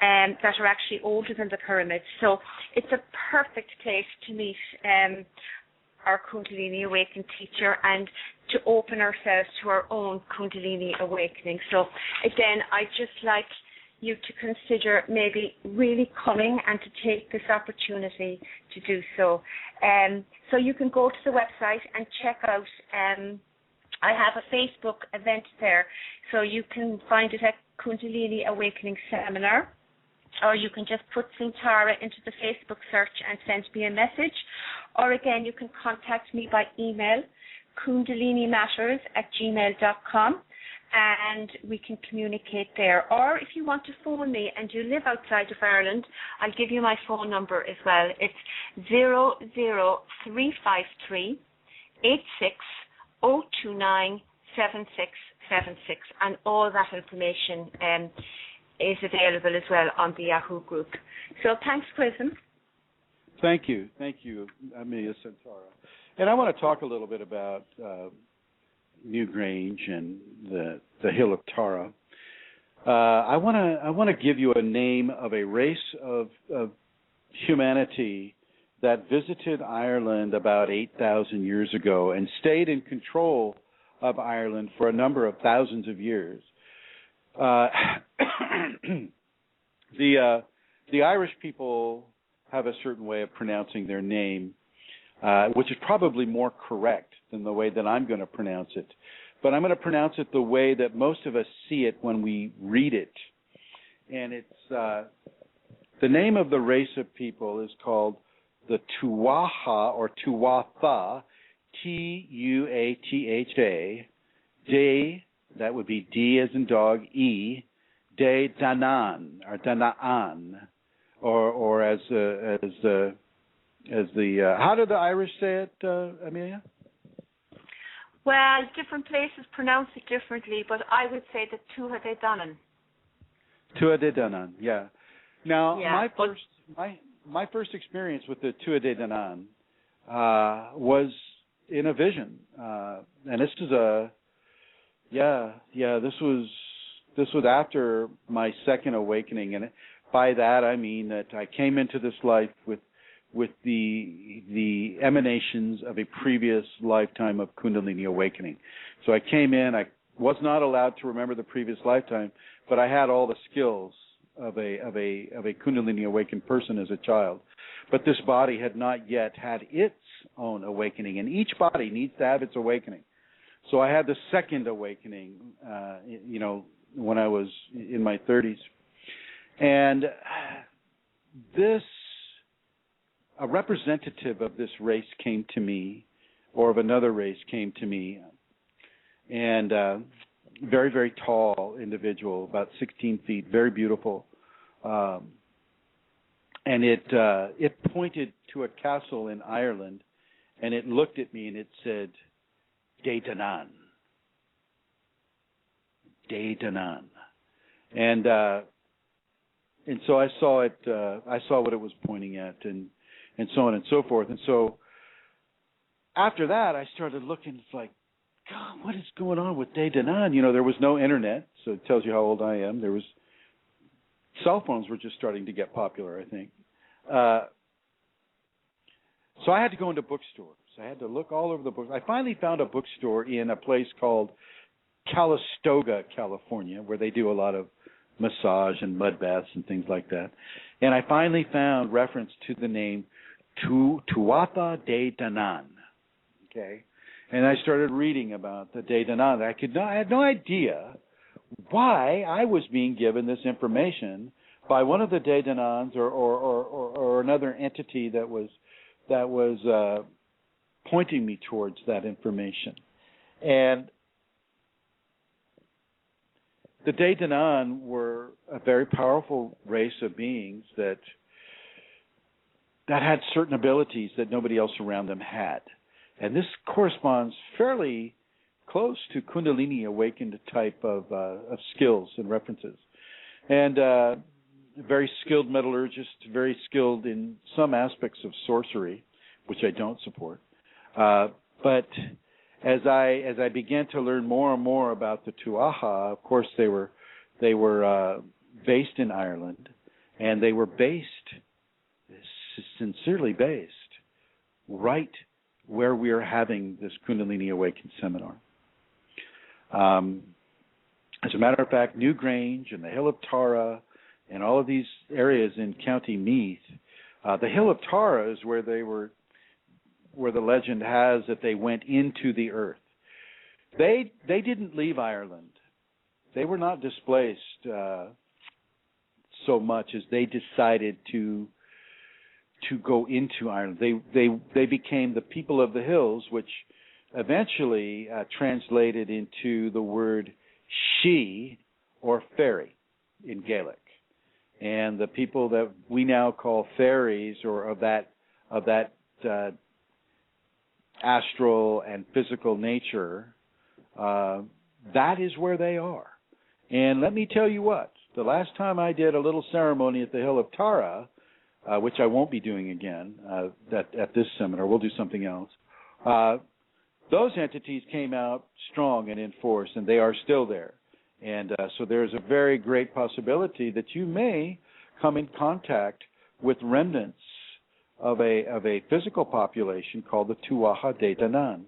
that are actually older than the pyramids. So it's a perfect place to meet our Kundalini Awakened teacher and to open ourselves to our own Kundalini awakening. So again, I'd just like you to consider maybe really coming and to take this opportunity to do so. So you can go to the website and check out, I have a Facebook event there, so you can find it at Kundalini Awakening Seminar, or you can just put Sintara into the Facebook search and send me a message, or again, you can contact me by email, kundalinimatters@gmail.com, and we can communicate there. Or if you want to phone me and you live outside of Ireland, I'll give you my phone number as well. It's 00353 86029 7676, and all that information is available as well on the Yahoo group. So thanks, Chrism. Thank you, Amelia Santara. And I want to talk a little bit about Newgrange and the Hill of Tara. I want to give you a name of a race of humanity that visited Ireland about 8,000 years ago and stayed in control of Ireland for a number of thousands of years. The Irish people have a certain way of pronouncing their name, which is probably more correct than the way that I'm going to pronounce it. But I'm going to pronounce it the way that most of us see it when we read it. And it's the name of the race of people is called the Tuatha or Tuatha, Tuatha, De, that would be D as in dog, E, De Danann, or Danaan, or as the how do the Irish say it, Amelia? Well, different places pronounce it differently, but I would say the Tuatha De Danann. Tuatha De Danann, yeah. Now, yeah, my first experience with the Tuatha De Danann was in a vision, and this is this was after my second awakening, and by that I mean that I came into this life with the emanations of a previous lifetime of Kundalini awakening. So I came in, I was not allowed to remember the previous lifetime, but I had all the skills of a Kundalini awakened person as a child. But this body had not yet had its own awakening, and each body needs to have its awakening. So I had the second awakening, when I was in my 30s. And a representative of this race came to me, or of another race came to me, and very, very tall individual, about 16 feet, very beautiful. And it pointed to a castle in Ireland, and it looked at me and it said, De Danann. De Danann. And so I saw it. I saw what it was pointing at, and so on and so forth. And so after that, I started looking. It's like, God, what is going on with De Danann? There was no internet, so it tells you how old I am. Cell phones were just starting to get popular, I think. So I had to go into bookstores. I had to look all over the books. I finally found a bookstore in a place called Calistoga, California, where they do a lot of massage and mud baths and things like that. And I finally found reference to the name Tuatha De Danann. Okay? And I started reading about the De Danann. I had no idea why I was being given this information by one of the De Dananns or another entity that was pointing me towards that information. And the De Danann were a very powerful race of beings that had certain abilities that nobody else around them had. And this corresponds fairly close to Kundalini awakened type of skills and references. And very skilled metallurgist, very skilled in some aspects of sorcery, which I don't support. But as I began to learn more and more about the Tuatha, of course they were based in Ireland, and they were sincerely based, right where we are having this Kundalini Awakened seminar. As a matter of fact, Newgrange and the Hill of Tara and all of these areas in County Meath, the Hill of Tara is where the legend has that they went into the earth. They didn't leave Ireland. They were not displaced so much as they decided to go into Ireland. They became the people of the hills, which eventually translated into the word she or fairy in Gaelic. And the people that we now call fairies, or of that astral and physical nature, that is where they are. And let me tell you what, the last time I did a little ceremony at the Hill of Tara, which I won't be doing again at this seminar, we'll do something else, those entities came out strong and in force, and they are still there. And so there's a very great possibility that you may come in contact with remnants of a physical population called the Tuatha De Danann.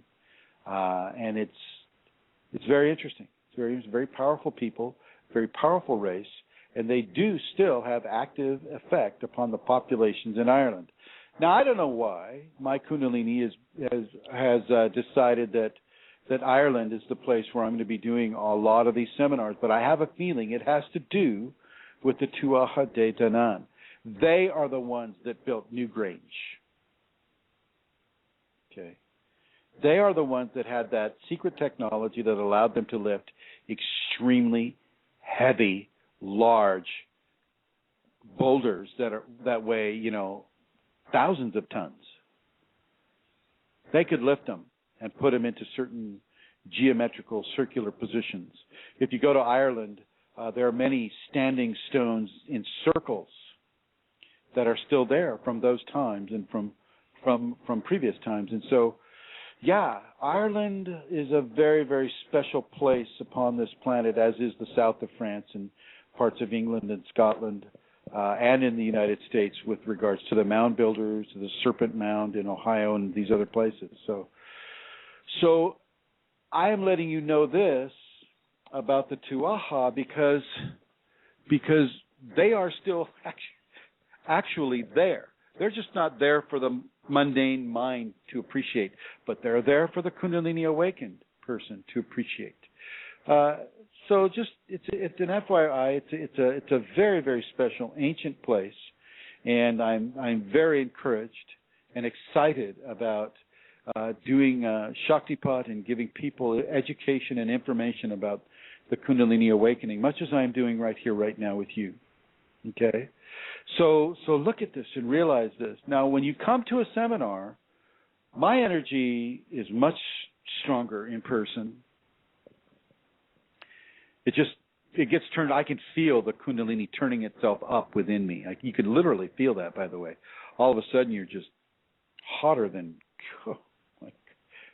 And it's very interesting. It's very powerful people, very powerful race, and they do still have active effect upon the populations in Ireland. Now, I don't know why my Kundalini has decided that Ireland is the place where I'm going to be doing a lot of these seminars, but I have a feeling it has to do with the Tuatha De Danann. They are the ones that built Newgrange. Okay. They are the ones that had that secret technology that allowed them to lift extremely heavy, large boulders that weigh, thousands of tons. They could lift them and put them into certain geometrical circular positions. If you go to Ireland, there are many standing stones in circles that are still there from those times and from previous times. And so, yeah, Ireland is a very, very special place upon this planet, as is the south of France and parts of England and Scotland, and in the United States with regards to the mound builders, to the Serpent Mound in Ohio and these other places. So I am letting you know this about the Tuatha because they are still actually there. They're just not there for the mundane mind to appreciate, but they're there for the Kundalini awakened person to appreciate. So just it's an FYI. It's a very, very special ancient place, and I'm very encouraged and excited about doing Shaktipat and giving people education and information about the Kundalini awakening, much as I'm doing right here, right now with you. Okay? So look at this and realize this. Now, when you come to a seminar, my energy is much stronger in person. It gets turned. I can feel the Kundalini turning itself up within me. You can literally feel that, by the way. All of a sudden, you're just hotter than, like,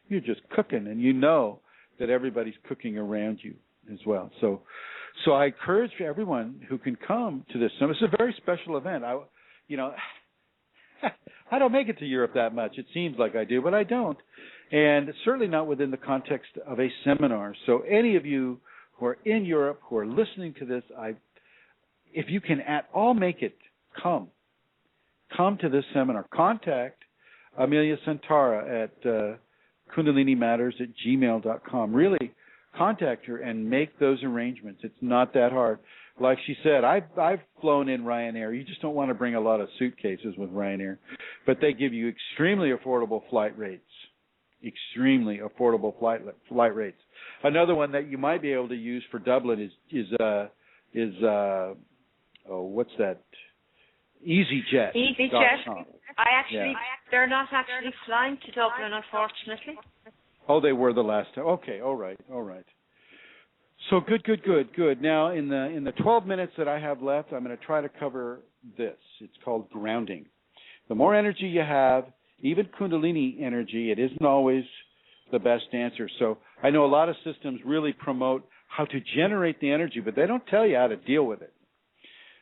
you're just cooking, and you know that everybody's cooking around you as well. So I encourage everyone who can come to this. It's a very special event. I don't make it to Europe that much. It seems like I do, but I don't, and certainly not within the context of a seminar. So any of you who are in Europe, who are listening to this, if you can at all make it, come to this seminar. Contact Amelia Santara at KundaliniMatters@gmail.com. Really contact her and make those arrangements. It's not that hard. Like she said, I've flown in Ryanair. You just don't want to bring a lot of suitcases with Ryanair, but they give you extremely affordable flight rates. Extremely affordable flight rates. Another one that you might be able to use for Dublin is what's that? EasyJet. EasyJet. They're not actually flying to Dublin, unfortunately. Oh, they were the last time. Okay, all right. So good. Now, in the 12 minutes that I have left, I'm going to try to cover this. It's called grounding. The more energy you have, even Kundalini energy, it isn't always the best answer. So I know a lot of systems really promote how to generate the energy, but they don't tell you how to deal with it.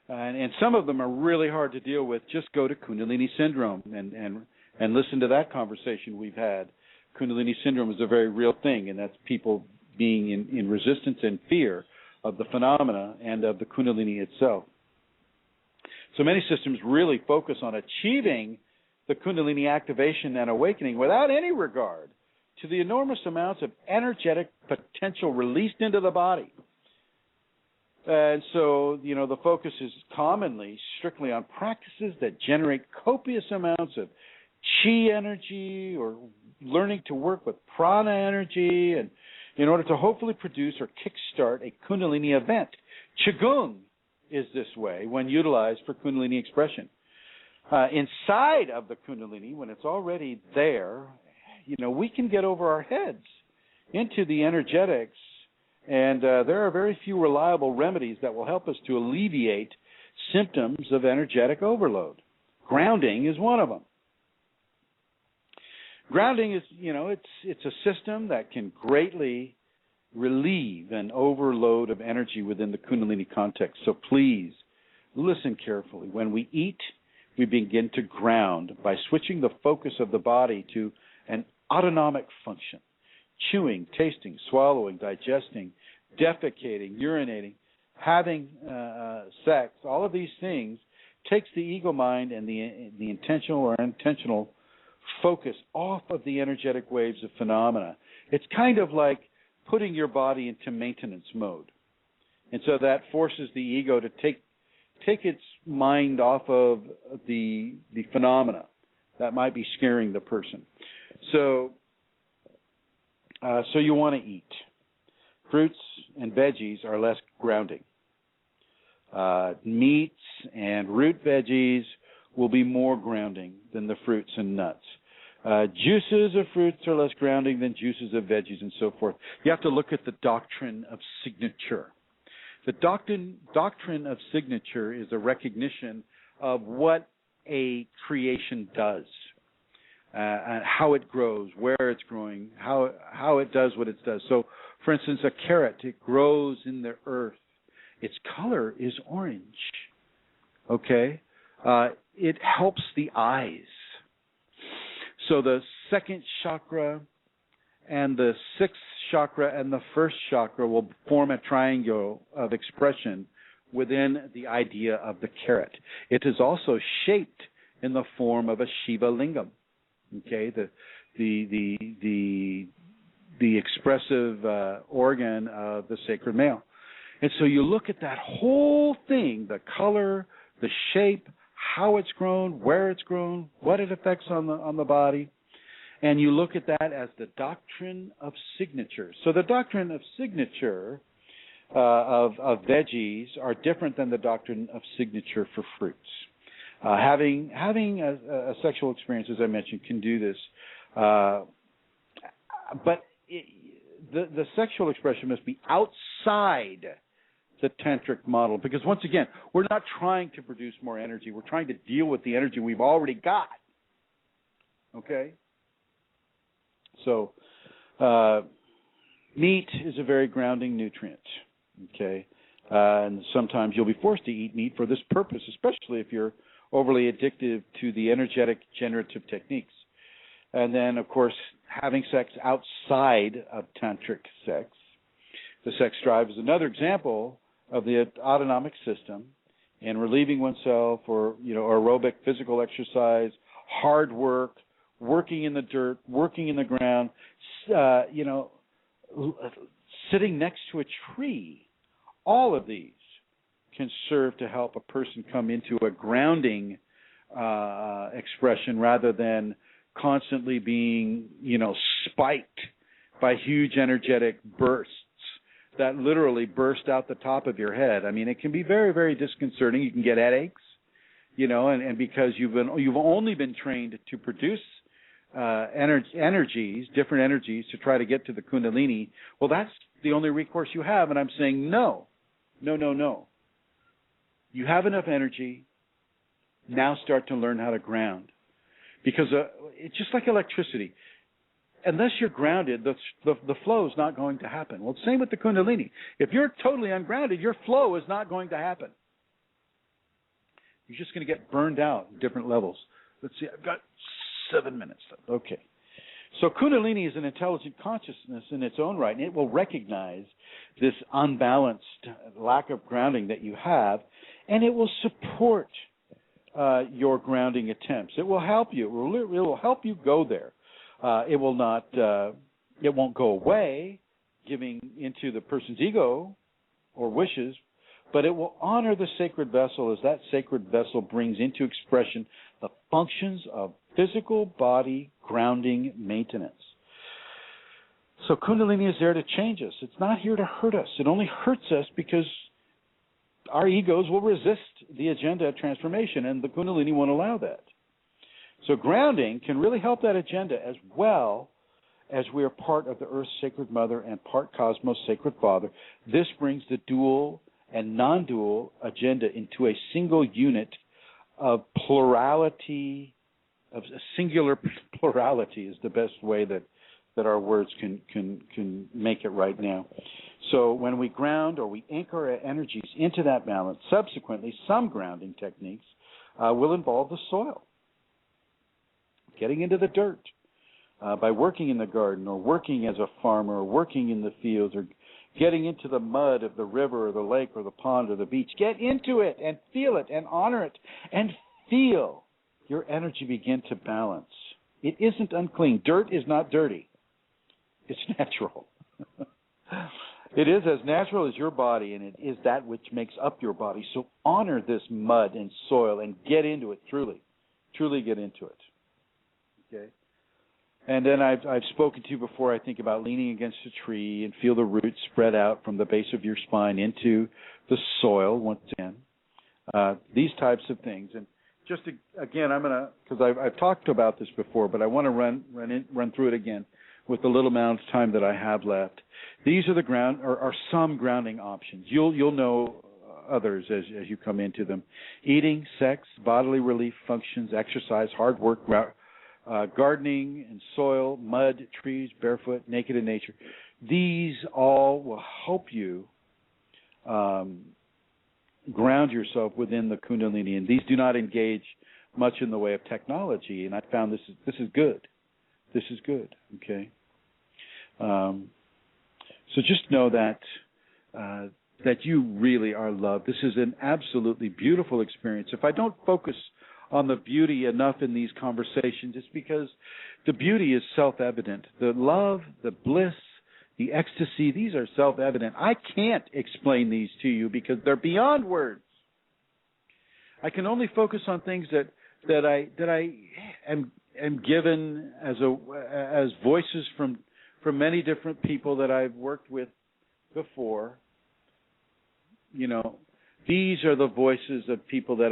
And some of them are really hard to deal with. Just go to Kundalini Syndrome and listen to that conversation we've had. Kundalini Syndrome is a very real thing, and that's people being in resistance and fear of the phenomena and of the Kundalini itself. So many systems really focus on achieving the Kundalini activation and awakening without any regard to the enormous amounts of energetic potential released into the body. And so, the focus is commonly strictly on practices that generate copious amounts of chi energy or learning to work with prana energy, and in order to hopefully produce or kickstart a Kundalini event. Qigong is this way when utilized for Kundalini expression. Inside of the Kundalini, when it's already there, we can get over our heads into the energetics, and there are very few reliable remedies that will help us to alleviate symptoms of energetic overload. Grounding is one of them. Grounding is, it's a system that can greatly relieve an overload of energy within the Kundalini context. So please listen carefully. When we eat, we begin to ground by switching the focus of the body to an autonomic function. Chewing, tasting, swallowing, digesting, defecating, urinating, having sex, all of these things takes the ego mind and the intentional or unintentional focus off of the energetic waves of phenomena. It's kind of like putting your body into maintenance mode. And so that forces the ego to take its mind off of the phenomena that might be scaring the person. So you want to eat. Fruits and veggies are less grounding. Meats and root veggies will be more grounding than the fruits and nuts. Juices of fruits are less grounding than juices of veggies and so forth. You have to look at the doctrine of signature. The doctrine of signature is a recognition of what a creation does, and how it grows, where it's growing, how it does what it does. So, for instance, a carrot, it grows in the earth. Its color is orange, okay? It helps the eyes. So the second chakra and the sixth chakra and the first chakra will form a triangle of expression within the idea of the carrot. It is also shaped in the form of a Shiva lingam. Okay, the expressive organ of the sacred male. And so you look at that whole thing, the color, the shape, how it's grown, where it's grown, what it affects on the body, and you look at that as the doctrine of signature. So the doctrine of signature of veggies are different than the doctrine of signature for fruits. Having a sexual experience, as I mentioned, can do this, but the sexual expression must be outside the tantric model, because once again, we're not trying to produce more energy. We're trying to deal with the energy we've already got. Okay? So, meat is a very grounding nutrient. Okay? And sometimes you'll be forced to eat meat for this purpose, especially if you're overly addicted to the energetic generative techniques. And then, of course, having sex outside of tantric sex. The sex drive is another example of the autonomic system, and relieving oneself, or aerobic physical exercise, hard work, working in the dirt, working in the ground, sitting next to a tree. All of these can serve to help a person come into a grounding expression rather than constantly being, spiked by huge energetic bursts that literally burst out the top of your head. I mean, it can be very, very disconcerting. You can get headaches, and because you've only been trained to produce energies, different energies, to try to get to the Kundalini. Well, that's the only recourse you have. And I'm saying no. You have enough energy. Now start to learn how to ground, because it's just like electricity. Unless you're grounded, the flow is not going to happen. Well, same with the Kundalini. If you're totally ungrounded, your flow is not going to happen. You're just going to get burned out at different levels. Let's see, I've got 7 minutes left. Okay. So Kundalini is an intelligent consciousness in its own right, and it will recognize this unbalanced lack of grounding that you have, and it will support your grounding attempts. It will help you. It will help you go there. It will not. It won't go away, giving into the person's ego or wishes, but it will honor the sacred vessel as that sacred vessel brings into expression the functions of physical body grounding maintenance. So Kundalini is there to change us. It's not here to hurt us. It only hurts us because our egos will resist the agenda of transformation, and the Kundalini won't allow that. So grounding can really help that agenda, as well as we are part of the Earth's Sacred Mother and part Cosmos' Sacred Father. This brings the dual and non-dual agenda into a single unit of plurality, of a singular plurality is the best way that our words can make it right now. So when we ground, or we anchor our energies into that balance, subsequently some grounding techniques will involve the soil. Getting into the dirt by working in the garden, or working as a farmer, or working in the fields, or getting into the mud of the river or the lake or the pond or the beach. Get into it and feel it and honor it and feel your energy begin to balance. It isn't unclean. Dirt is not dirty. It's natural. It is as natural as your body, and it is that which makes up your body. So honor this mud and soil and get into it truly. Truly get into it. Okay? And then I've spoken to you before, I think, about leaning against a tree and feel the roots spread out from the base of your spine into the soil once again. These types of things. And just to, again, I'm going to, because I've talked about this before, but I want to run through it again with the little amount of time that I have left. These are the are some grounding options. You'll know others as you come into them. Eating, sex, bodily relief functions, exercise, hard work, gardening and soil, mud, trees, barefoot, naked in nature. These all will help you ground yourself within the Kundalini, and these do not engage much in the way of technology. And I found this is good. This is good. Okay. So just know that you really are loved. This is an absolutely beautiful experience. If I don't focus on the beauty enough in these conversations is because the beauty is self-evident. The love, the bliss, the ecstasy, these are self-evident. I can't explain these to you because they're beyond words. I can only focus on things that I am given as voices from many different people that I've worked with before. You know, these are the voices of people that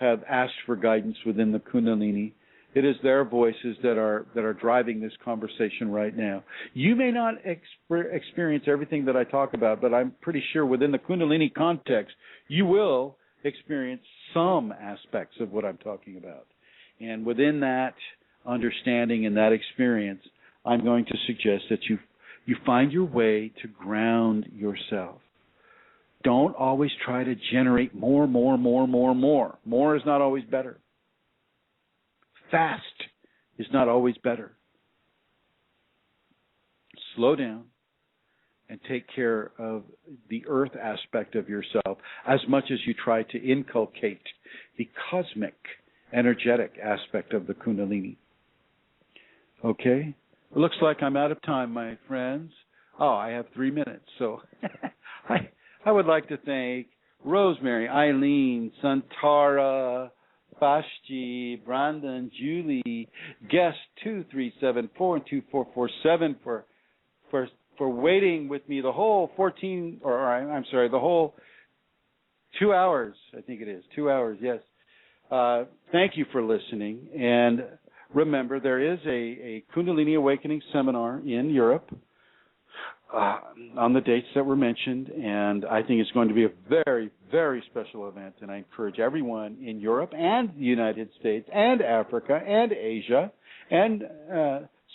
have asked for guidance within the Kundalini. It is their voices that are driving this conversation right now. You may not experience everything that I talk about, but I'm pretty sure within the Kundalini context, you will experience some aspects of what I'm talking about. And within that understanding and that experience, I'm going to suggest that you find your way to ground yourself. Don't always try to generate more. More is not always better. Fast is not always better. Slow down and take care of the earth aspect of yourself as much as you try to inculcate the cosmic, energetic aspect of the Kundalini. Okay? It looks like I'm out of time, my friends. Oh, I have 3 minutes. So I would like to thank Rosemary, Eileen, Santara, Vashti, Brandon, Julie, guest 2374 and 2447 for waiting with me the whole the whole 2 hours. I think it is 2 hours. Yes. Thank you for listening. And remember, there is a Kundalini Awakening seminar in Europe on the dates that were mentioned, and I think it's going to be a very, very special event, and I encourage everyone in Europe and the United States and Africa and Asia and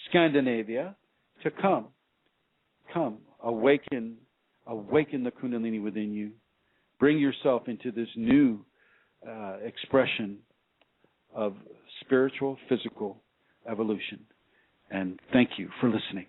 Scandinavia to come. Come, awaken the Kundalini within you. Bring yourself into this new expression of spiritual, physical evolution. And thank you for listening.